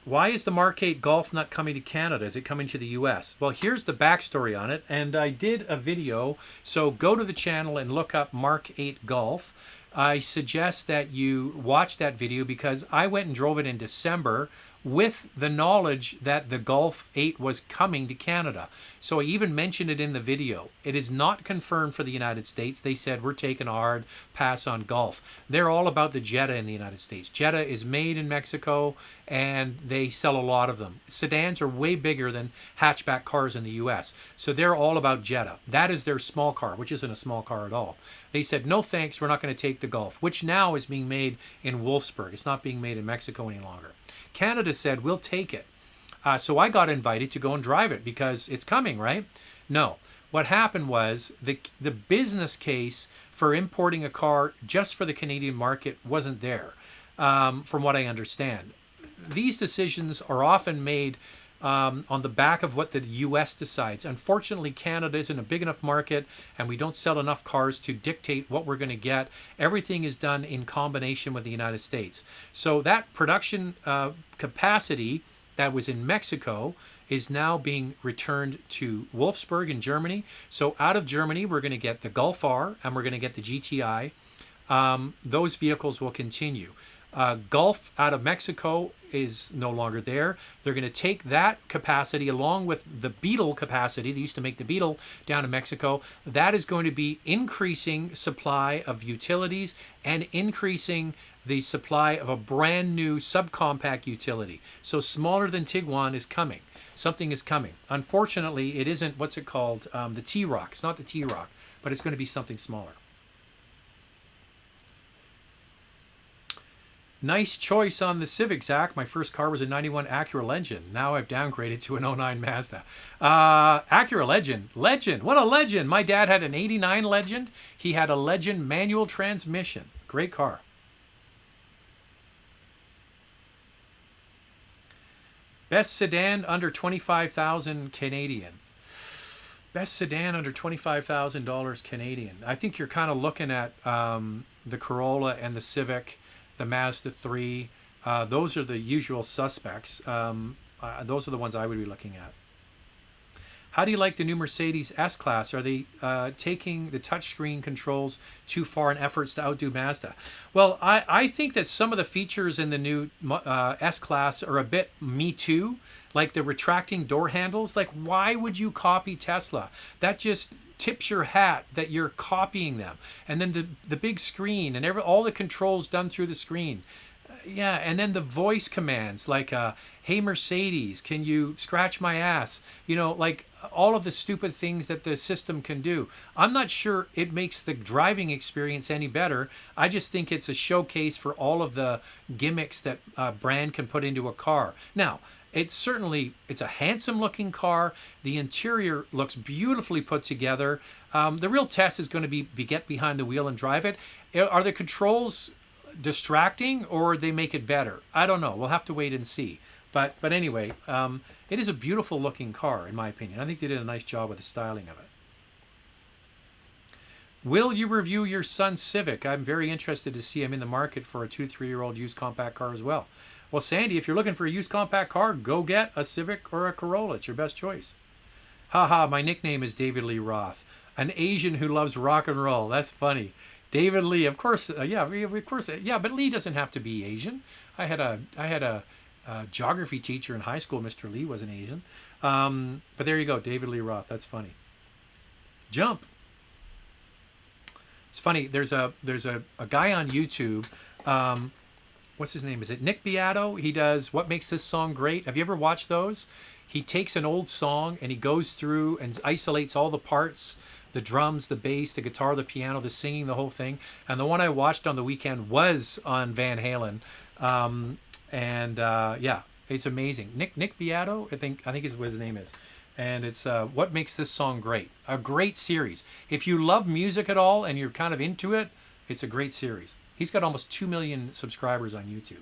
Why is the Mark 8 Golf not coming to Canada? Is it coming to the US? Well, here's the backstory on it, and I did a video, so go to the channel and look up Mark 8 Golf. I suggest that you watch that video because I went and drove it in December with the knowledge that the Golf 8 was coming to Canada. So I even mentioned it in the video. It is not confirmed for the United States. They said we're taking a hard pass on Golf. They're all about the Jetta in the United States. Jetta is made in Mexico and they sell a lot of them. Sedans are way bigger than hatchback cars in the US. So they're all about Jetta. That is their small car, which isn't a small car at all. They said, no thanks, we're not going to take the Golf, which now is being made in Wolfsburg. It's not being made in Mexico any longer. Canada said, we'll take it. So I got invited to go and drive it because it's coming, right? No. What happened was the business case for importing a car just for the Canadian market wasn't there, from what I understand. These decisions are often made on the back of what the U.S. decides. Unfortunately, Canada isn't a big enough market, and we don't sell enough cars to dictate what we're going to get. Everything is done in combination with the United States. So that production capacity that was in Mexico is now being returned to Wolfsburg in Germany. So out of Germany, we're going to get the Golf R, and we're going to get the GTI. Those vehicles will continue. Golf out of Mexico is no longer there. They're going to take that capacity along with the Beetle capacity. They used to make the Beetle down in Mexico. That is going to be increasing supply of utilities and increasing the supply of a brand new subcompact utility. So smaller than Tiguan is coming. Something is coming. Unfortunately, it isn't, what's it called? The T-Roc. It's not the T-Roc, but it's going to be something smaller. Nice choice on the Civic, Zach. My first car was a 91 Acura Legend. Now I've downgraded to an 09 Mazda. Acura Legend. Legend. What a legend. My dad had an 89 Legend. He had a Legend manual transmission. Great car. Best sedan under $25,000 Canadian. Best sedan under $25,000 Canadian. I think you're kind of looking at the Corolla and the Civic, the Mazda 3, those are the usual suspects. Those are the ones I would be looking at. How do you like the new Mercedes S-Class? Are they taking the touchscreen controls too far in efforts to outdo Mazda? Well, I think that some of the features in the new S-Class are a bit Me Too, like the retracting door handles. Like, why would you copy Tesla? That just tips your hat that you're copying them. And then the big screen and all the controls done through the screen. Yeah, and then the voice commands like, hey Mercedes, can you scratch my ass? Like all of the stupid things that the system can do. I'm not sure it makes the driving experience any better. I just think it's a showcase for all of the gimmicks that a brand can put into a car. Now, it's a handsome looking car. The interior looks beautifully put together. The real test is going to be get behind the wheel and drive it. Are the controls distracting or they make it better. I don't know. We'll have to wait and see. But anyway, it is a beautiful looking car, in my opinion. I think they did a nice job with the styling of it. Will you review your son's Civic? I'm very interested to see him in the market for a 2-3-year-old used compact car as well. Well, Sandy, if you're looking for a used compact car, go get a Civic or a Corolla. It's your best choice. Haha, my nickname is David Lee Roth, an Asian who loves rock and roll. That's funny. David Lee, of course, yeah, but Lee doesn't have to be Asian. I had a geography teacher in high school. Mr. Lee was an Asian. But there you go, David Lee Roth. That's funny. Jump. It's funny. There's a guy on YouTube. What's his name? Is it Nick Beato? He does What Makes This Song Great. Have you ever watched those? He takes an old song and he goes through and isolates all the parts, the drums, the bass, the guitar, the piano, the singing, the whole thing. And the one I watched on the weekend was on Van Halen. Yeah, it's amazing. Nick Beato, I think is what his name is. And it's What Makes This Song Great. A great series. If you love music at all and you're kind of into it, it's a great series. He's got almost 2 million subscribers on YouTube.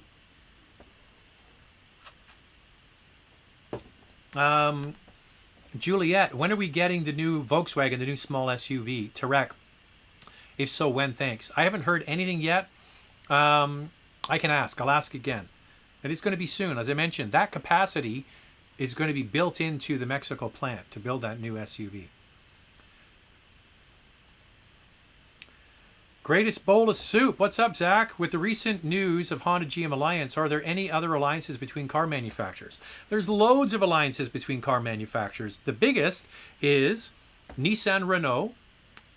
Juliet, when are we getting the new Volkswagen, the new small SUV? Tarek, if so, when? Thanks. I haven't heard anything yet. I can ask. I'll ask again. It is going to be soon. As I mentioned, that capacity is going to be built into the Mexico plant to build that new SUV. Greatest bowl of soup. What's up, Zach? With the recent news of Honda GM Alliance, are there any other alliances between car manufacturers? There's loads of alliances between car manufacturers. The biggest is Nissan, Renault,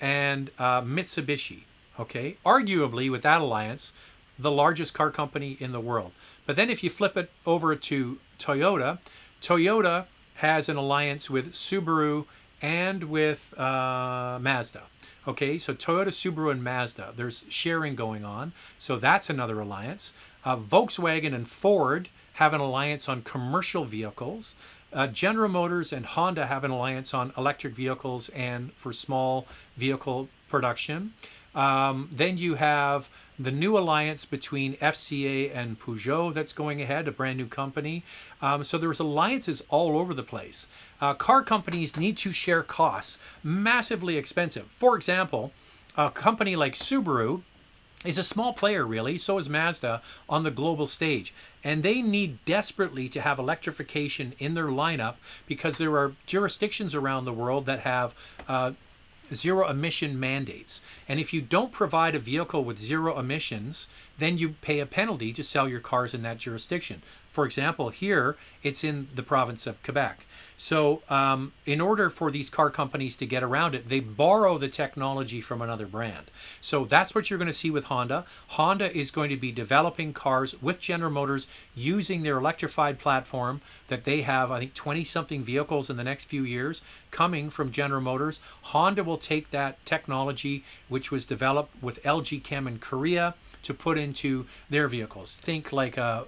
and Mitsubishi. Okay, arguably with that alliance, the largest car company in the world. But then if you flip it over to Toyota, Toyota has an alliance with Subaru and with Mazda. Okay, so Toyota, Subaru, and Mazda. There's sharing going on. So that's another alliance. Volkswagen and Ford have an alliance on commercial vehicles. General Motors and Honda have an alliance on electric vehicles and for small vehicle production. Then you have the new alliance between FCA and Peugeot that's going ahead, a brand new company. So there's alliances all over the place. Car companies need to share costs, massively expensive. For example, a company like Subaru is a small player, really. So is Mazda on the global stage. And they need desperately to have electrification in their lineup because there are jurisdictions around the world that have zero emission mandates. And if you don't provide a vehicle with zero emissions, then you pay a penalty to sell your cars in that jurisdiction. For example, here, it's in the province of Quebec. So in order for these car companies to get around it, they borrow the technology from another brand. So that's what you're going to see with Honda. Honda is going to be developing cars with General Motors using their electrified platform that they have, I think, 20-something vehicles in the next few years coming from General Motors. Honda will take that technology, which was developed with LG Chem in Korea, to put into their vehicles. Think like a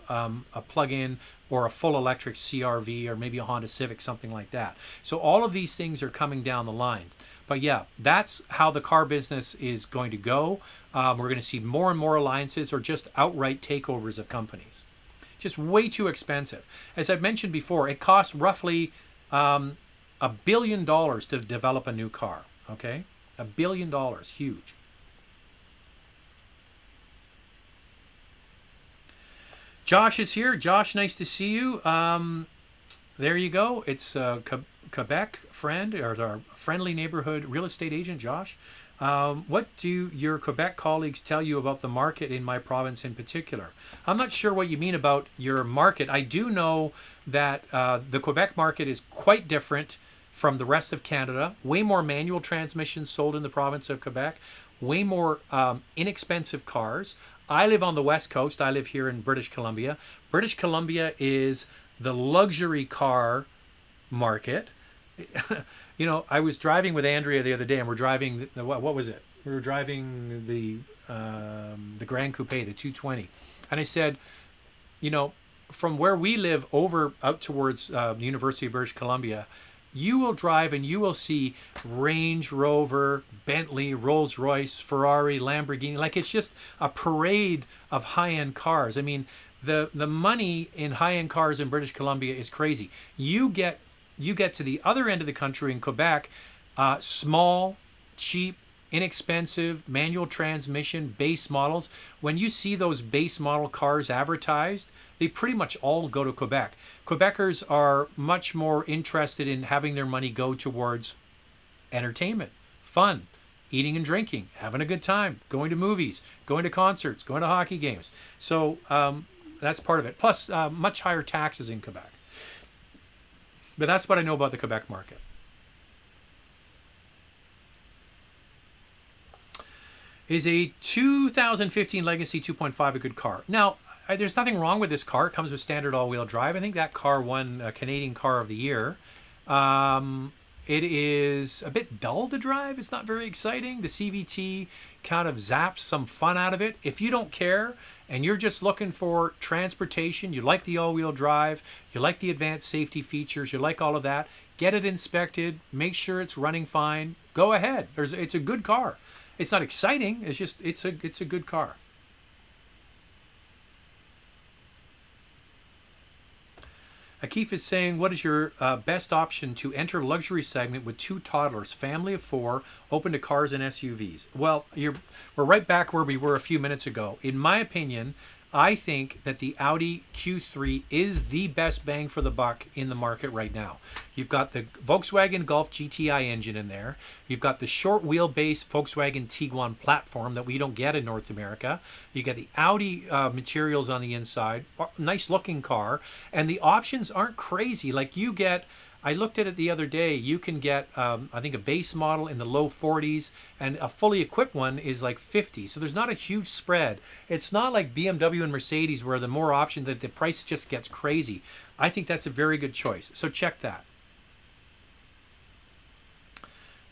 plug-in or a full electric CR-V or maybe a Honda Civic, something like that. So all of these things are coming down the line. But yeah, that's how the car business is going to go. We're going to see more and more alliances or just outright takeovers of companies. Just way too expensive. As I've mentioned before, it costs roughly $1 billion to develop a new car. Okay? $1 billion, huge. Josh is here. Josh, nice to see you. There you go. It's Quebec friend, or our friendly neighborhood real estate agent, Josh. What do your Quebec colleagues tell you about the market in my province in particular? I'm not sure what you mean about your market. I do know that the Quebec market is quite different from the rest of Canada. Way more manual transmissions sold in the province of Quebec. Way more inexpensive cars. I live on the West Coast. I live here in British Columbia. British Columbia is the luxury car market. You know, I was driving with Andrea the other day, and we're driving, what was it? We were driving the Grand Coupe, the 220. And I said, you know, from where we live over out towards the University of British Columbia, you will drive and you will see Range Rover, Bentley, Rolls-Royce, Ferrari, Lamborghini. Like, it's just a parade of high-end cars. I mean, the money in high-end cars in British Columbia is crazy. You get to the other end of the country in Quebec, small, cheap, inexpensive, manual transmission, base models. When you see those base model cars advertised, they pretty much all go to Quebec. Quebecers are much more interested in having their money go towards entertainment, fun, eating and drinking, having a good time, going to movies, going to concerts, going to hockey games. So that's part of it. Plus, much higher taxes in Quebec. But that's what I know about the Quebec market. Is a 2015 Legacy 2.5 a good car? Now, there's nothing wrong with this car. It comes with standard all-wheel drive. I think that car won Canadian Car of the Year. It is a bit dull to drive. It's not very exciting. The CVT kind of zaps some fun out of it. If you don't care and you're just looking for transportation, you like the all-wheel drive, you like the advanced safety features, you like all of that, get it inspected, make sure it's running fine, go ahead. It's a good car. It's not exciting. It's just it's a good car. Akif is saying, what is your best option to enter luxury segment with 2 toddlers, family of 4, open to cars and SUVs? Well, we're right back where we were a few minutes ago. In my opinion, I think that the Audi Q3 is the best bang for the buck in the market right now. You've got the Volkswagen Golf GTI engine in there. You've got the short wheelbase Volkswagen Tiguan platform that we don't get in North America. You get the Audi materials on the inside. Nice looking car. And the options aren't crazy. Like you get, I looked at it the other day, you can get, I think, a base model in the low 40s, and a fully equipped one is like 50. So there's not a huge spread. It's not like BMW and Mercedes where the more options, the price just gets crazy. I think that's a very good choice. So check that.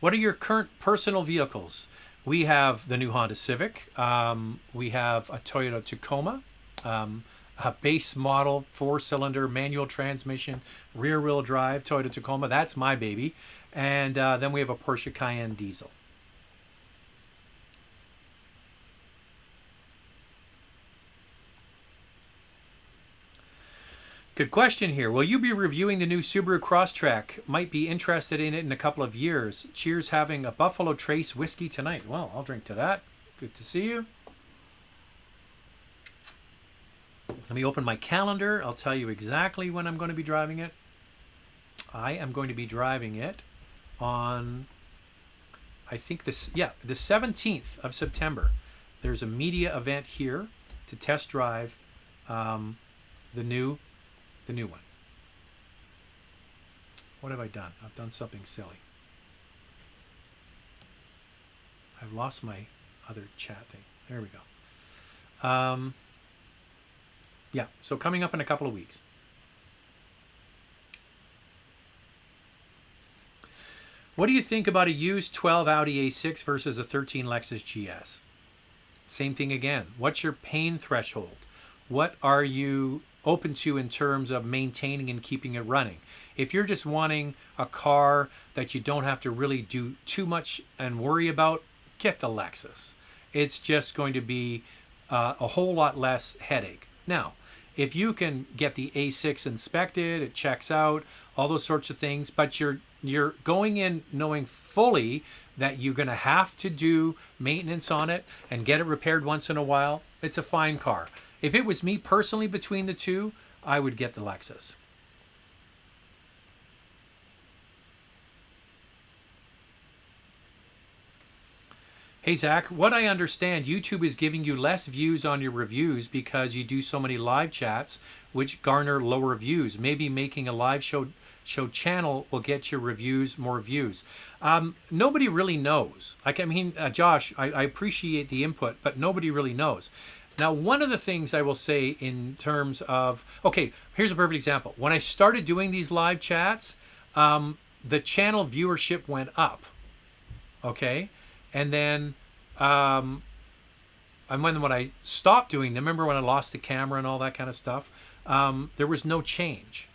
What are your current personal vehicles? We have the new Honda Civic. We have a Toyota Tacoma. A base model 4-cylinder manual transmission rear-wheel drive Toyota Tacoma. That's my baby. And then we have a Porsche Cayenne diesel. Good question here. Will you be reviewing the new Subaru Crosstrek? Might be interested in it in a couple of years. Cheers, having a Buffalo Trace whiskey tonight. Well, I'll drink to that. Good to see you. Let me open my calendar. I'll tell you exactly when I'm going to be driving it. I am going to be driving it on, I think the 17th of September. There's a media event here to test drive the new one. What have I done? I've done something silly. I've lost my other chat thing. There we go. Yeah, so coming up in a couple of weeks. What do you think about a used 12 Audi A6 versus a 13 Lexus GS? Same thing again. What's your pain threshold? What are you open to in terms of maintaining and keeping it running? If you're just wanting a car that you don't have to really do too much and worry about, get the Lexus. It's just going to be a whole lot less headache. Now, if you can get the A6 inspected, it checks out, all those sorts of things, but you're going in knowing fully that you're going to have to do maintenance on it and get it repaired once in a while, it's a fine car. If it was me personally between the two, I would get the Lexus. Hey Zach, what I understand, YouTube is giving you less views on your reviews because you do so many live chats, which garner lower views. Maybe making a live show channel will get your reviews more views. Nobody really knows. Josh, I appreciate the input, but nobody really knows. Now, one of the things I will say in terms of, okay, here's a perfect example. When I started doing these live chats, the channel viewership went up. Okay. And then, when I stopped doing them, remember when I lost the camera and all that kind of stuff, there was no change.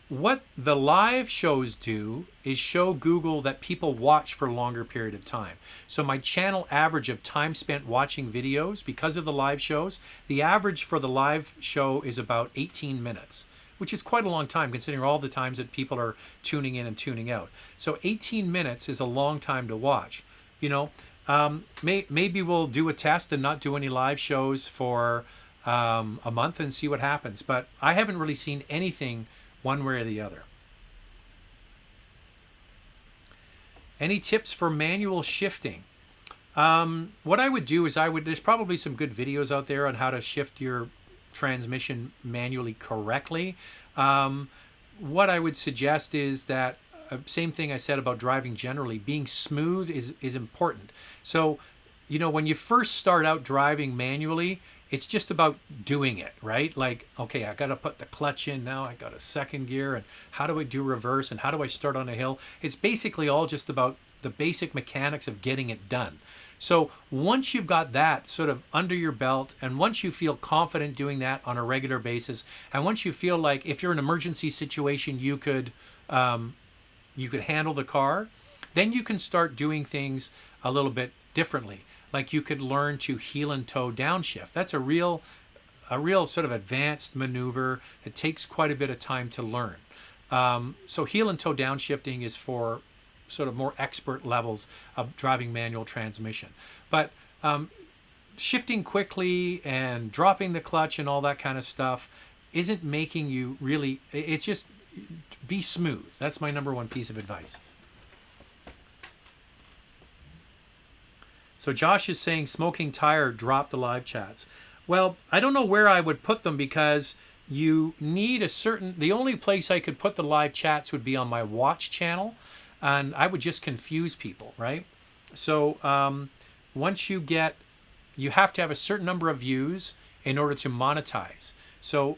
what the live shows do is show Google that people watch for a longer period of time. So my channel average of time spent watching videos, because of the live shows, the average for the live show is about 18 minutes, which is quite a long time considering all the times that people are tuning in and tuning out. So 18 minutes is a long time to watch. You know, maybe we'll do a test and not do any live shows for a month and see what happens. But I haven't really seen anything one way or the other. Any tips for manual shifting? What I would do is there's probably some good videos out there on how to shift your transmission manually correctly. What I would suggest is that same thing I said about driving generally, being smooth is important. So, you know, when you first start out driving manually, it's just about doing it, right? Like, okay, I got to put the clutch in now. I got a second gear, and how do I do reverse, and how do I start on a hill? It's basically all just about the basic mechanics of getting it done. So once you've got that sort of under your belt, and once you feel confident doing that on a regular basis, and once you feel like if you're in an emergency situation, you could handle the car, then you can start doing things a little bit differently. Like you could learn to heel and toe downshift. That's a real sort of advanced maneuver. It takes quite a bit of time to learn. So heel and toe downshifting is for sort of more expert levels of driving manual transmission. But shifting quickly and dropping the clutch and all that kind of stuff isn't making you really, it's just be smooth. That's my number one piece of advice. So Josh is saying smoking tire, drop the live chats. Well, I don't know where I would put them because you need the only place I could put the live chats would be on my watch channel, and I would just confuse people, right? So once you have to have a certain number of views in order to monetize. So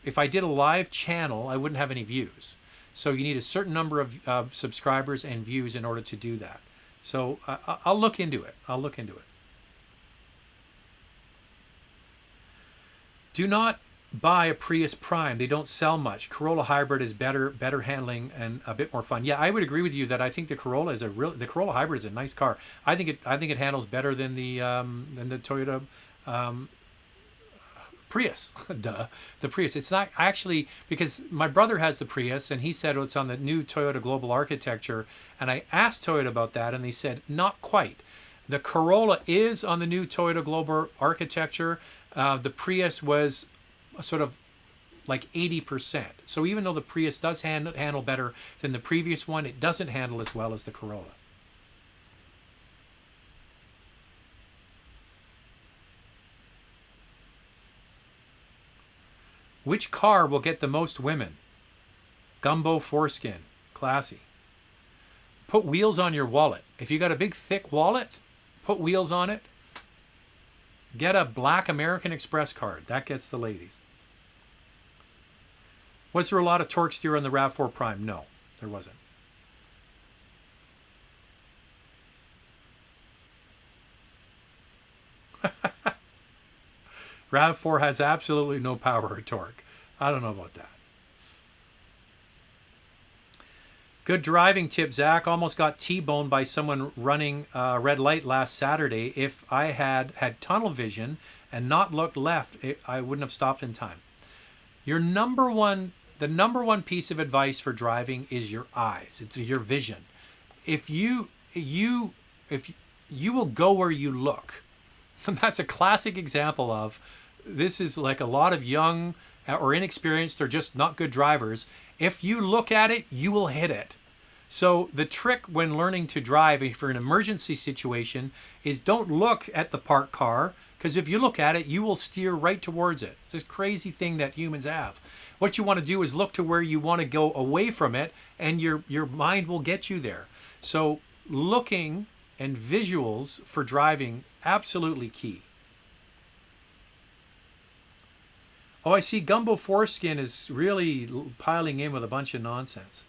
if I did a live channel, I wouldn't have any views. So you need a certain number of subscribers and views in order to do that. So I'll look into it. Do not buy a Prius Prime. They don't sell much. Corolla Hybrid is better handling and a bit more fun. Yeah, I would agree with you that I think the Corolla Hybrid is a nice car. I think it handles better than the Toyota Prius. Duh. The Prius. It's not actually, because my brother has the Prius and he said it's on the new Toyota Global Architecture, and I asked Toyota about that and they said not quite. The Corolla is on the new Toyota Global Architecture. The Prius was sort of like 80%. So even though the Prius does handle better than the previous one, it doesn't handle as well as the Corolla. Which car will get the most women? Gumbo foreskin. Classy. Put wheels on your wallet. If you got a big thick wallet, put wheels on it. Get a black American Express card. That gets the ladies. Was there a lot of torque steer on the RAV4 Prime? No, there wasn't. RAV4 has absolutely no power or torque. I don't know about that. Good driving tip, Zach. Almost got T-boned by someone running a red light last Saturday. If I had tunnel vision and not looked left, I wouldn't have stopped in time. The number one piece of advice for driving is your eyes. It's your vision. If you will go where you look. That's a classic example of, this is like a lot of young or inexperienced or just not good drivers. If you look at it, you will hit it. So the trick when learning to drive for an emergency situation is don't look at the parked car, because if you look at it, you will steer right towards it. It's this crazy thing that humans have. What you want to do is look to where you want to go away from it, and your mind will get you there. So looking and visuals for driving, absolutely key. Oh, I see Gumbo Foreskin is really piling in with a bunch of nonsense.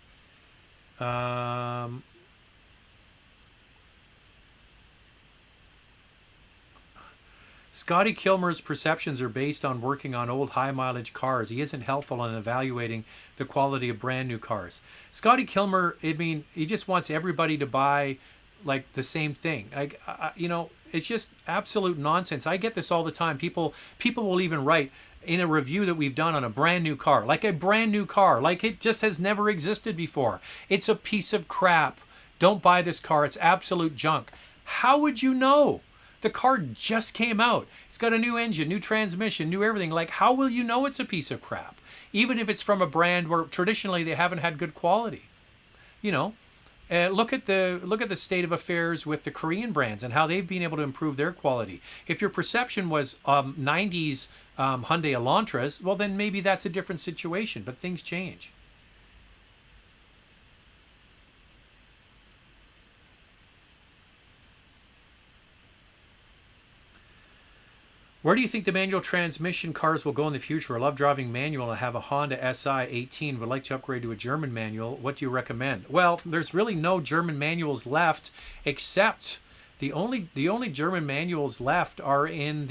Scotty Kilmer's perceptions are based on working on old high mileage cars. He isn't helpful in evaluating the quality of brand new cars. Scotty Kilmer, I mean, he just wants everybody to buy like the same thing. It's just absolute nonsense. I get this all the time. People will even write in a review that we've done on a brand new car, like a brand new car, like it just has never existed before. It's a piece of crap. Don't buy this car. It's absolute junk. How would you know? The car just came out. It's got a new engine, new transmission, new everything. Like, how will you know it's a piece of crap? Even if it's from a brand where traditionally they haven't had good quality. You know, look at the state of affairs with the Korean brands and how they've been able to improve their quality. If your perception was 90s Hyundai Elantras, well, then maybe that's a different situation. But things change. Where do you think the manual transmission cars will go in the future? I love driving manual and have a Honda SI 18. Would like to upgrade to a German manual. What do you recommend? Well, there's really no German manuals left, except the only German manuals left are in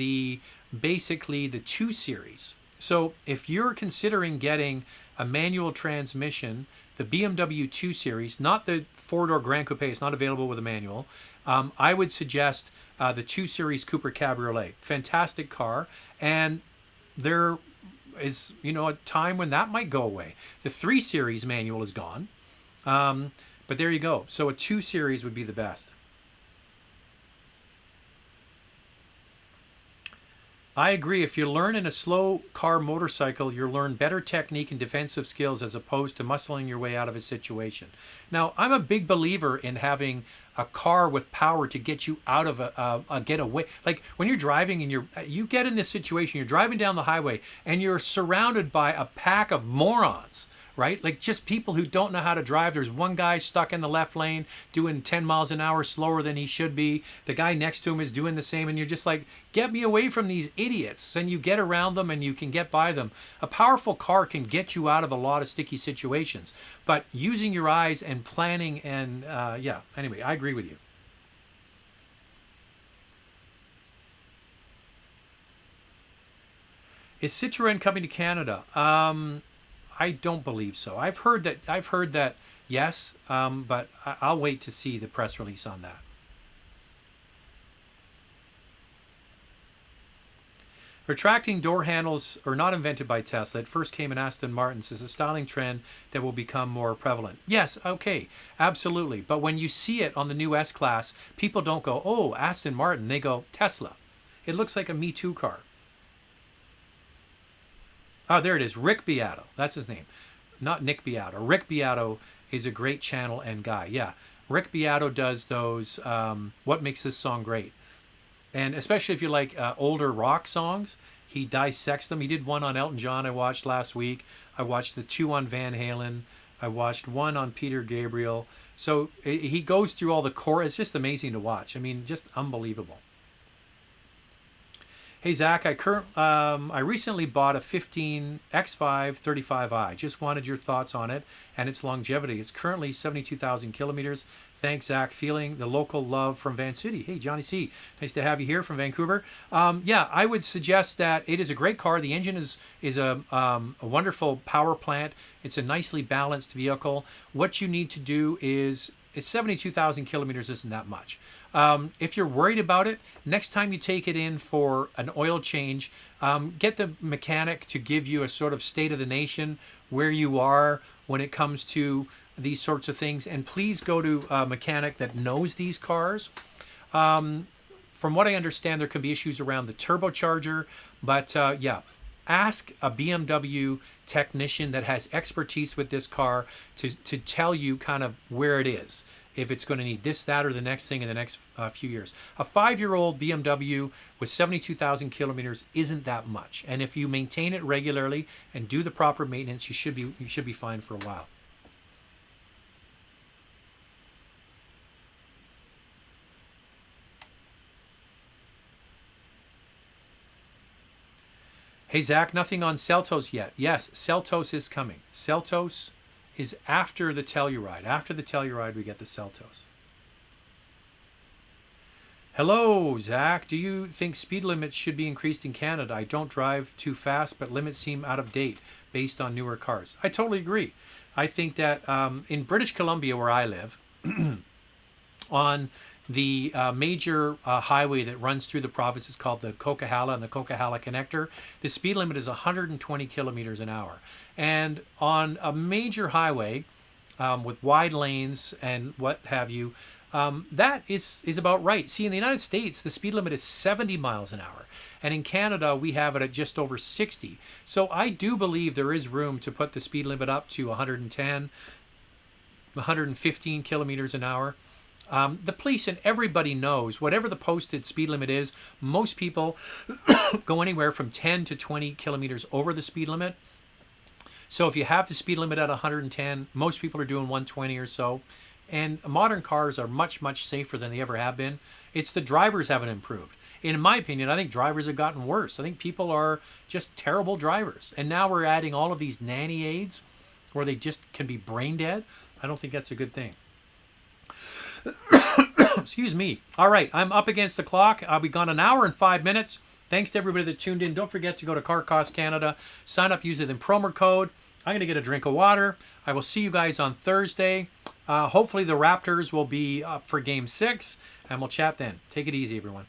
basically the 2 Series. So if you're considering getting a manual transmission, the BMW 2 Series, not the 4-door Grand Coupe, it's not available with a manual. I would suggest the 2 Series Cooper Cabriolet. Fantastic car. And there is, a time when that might go away. The 3 Series manual is gone. But there you go. So a 2 Series would be the best. I agree. If you learn in a slow car motorcycle, you'll learn better technique and defensive skills as opposed to muscling your way out of a situation. Now, I'm a big believer in having a car with power to get you out of a getaway. Like when you're driving and you get in this situation, you're driving down the highway and you're surrounded by a pack of morons, right? Like just people who don't know how to drive. There's one guy stuck in the left lane doing 10 miles an hour slower than he should be. The guy next to him is doing the same. And you're just like, get me away from these idiots. And you get around them and you can get by them. A powerful car can get you out of a lot of sticky situations. But using your eyes and planning and, anyway, I agree with you. Is Citroen coming to Canada? I don't believe so. I've heard that yes, but I'll wait to see the press release on that. Retracting door handles are not invented by Tesla. It first came in Aston Martins. It's a styling trend that will become more prevalent. Yes, okay, absolutely. But when you see it on the new S-Class, people don't go, oh, Aston Martin. They go, Tesla. It looks like a Me Too car. Oh, there it is. Rick Beato. That's his name. Not Nick Beato. Rick Beato is a great channel and guy. Yeah. Rick Beato does those, What Makes This Song Great. And especially if you like older rock songs, he dissects them. He did one on Elton John I watched last week. I watched the 2 on Van Halen. I watched 1 on Peter Gabriel. So he goes through all the core. It's just amazing to watch. I mean, just unbelievable. Hey Zach, I recently bought a 15 X5 35i. Just wanted your thoughts on it and its longevity. It's currently 72,000 kilometers. Thanks, Zach. Feeling the local love from Van City. Hey, Johnny C. Nice to have you here from Vancouver. I would suggest that it is a great car. The engine is a wonderful power plant. It's a nicely balanced vehicle. What you need to do is, it's 72,000 kilometers isn't that much. If you're worried about it, next time you take it in for an oil change, get the mechanic to give you a sort of state of the nation, where you are when it comes to these sorts of things. And please go to a mechanic that knows these cars. From what I understand, there can be issues around the turbocharger. But ask a BMW technician that has expertise with this car to tell you kind of where it is. If it's going to need this, that, or the next thing in the next few years. A 5-year-old BMW with 72,000 kilometers isn't that much. And if you maintain it regularly and do the proper maintenance, you should be fine for a while. Hey, Zach, nothing on Seltos yet. Yes, Seltos is coming. Seltos is after the Telluride. After the Telluride, we get the Seltos. Hello, Zach. Do you think speed limits should be increased in Canada? I don't drive too fast, but limits seem out of date based on newer cars. I totally agree. I think that in British Columbia, where I live, on the major highway that runs through the province is called the Coquihalla and the Coquihalla Connector. The speed limit is 120 kilometers an hour. And on a major highway with wide lanes and what have you, that is about right. See, in the United States, the speed limit is 70 miles an hour. And in Canada, we have it at just over 60. So I do believe there is room to put the speed limit up to 110, 115 kilometers an hour. The police and everybody knows whatever the posted speed limit is, most people go anywhere from 10 to 20 kilometers over the speed limit. So if you have the speed limit at 110, most people are doing 120 or so. And modern cars are much, much safer than they ever have been. It's the drivers haven't improved. In my opinion, I think drivers have gotten worse. I think people are just terrible drivers. And now we're adding all of these nanny aids where they just can be brain dead. I don't think that's a good thing. Excuse me. All right, I'm up against the clock. I'll be gone an hour and 5 minutes. Thanks to everybody that tuned in. Don't forget to go to Car Cost Canada. Sign up using the promo code. I'm going to get a drink of water. I will see you guys on Thursday. Hopefully the Raptors will be up for Game 6, and we'll chat then. Take it easy, everyone.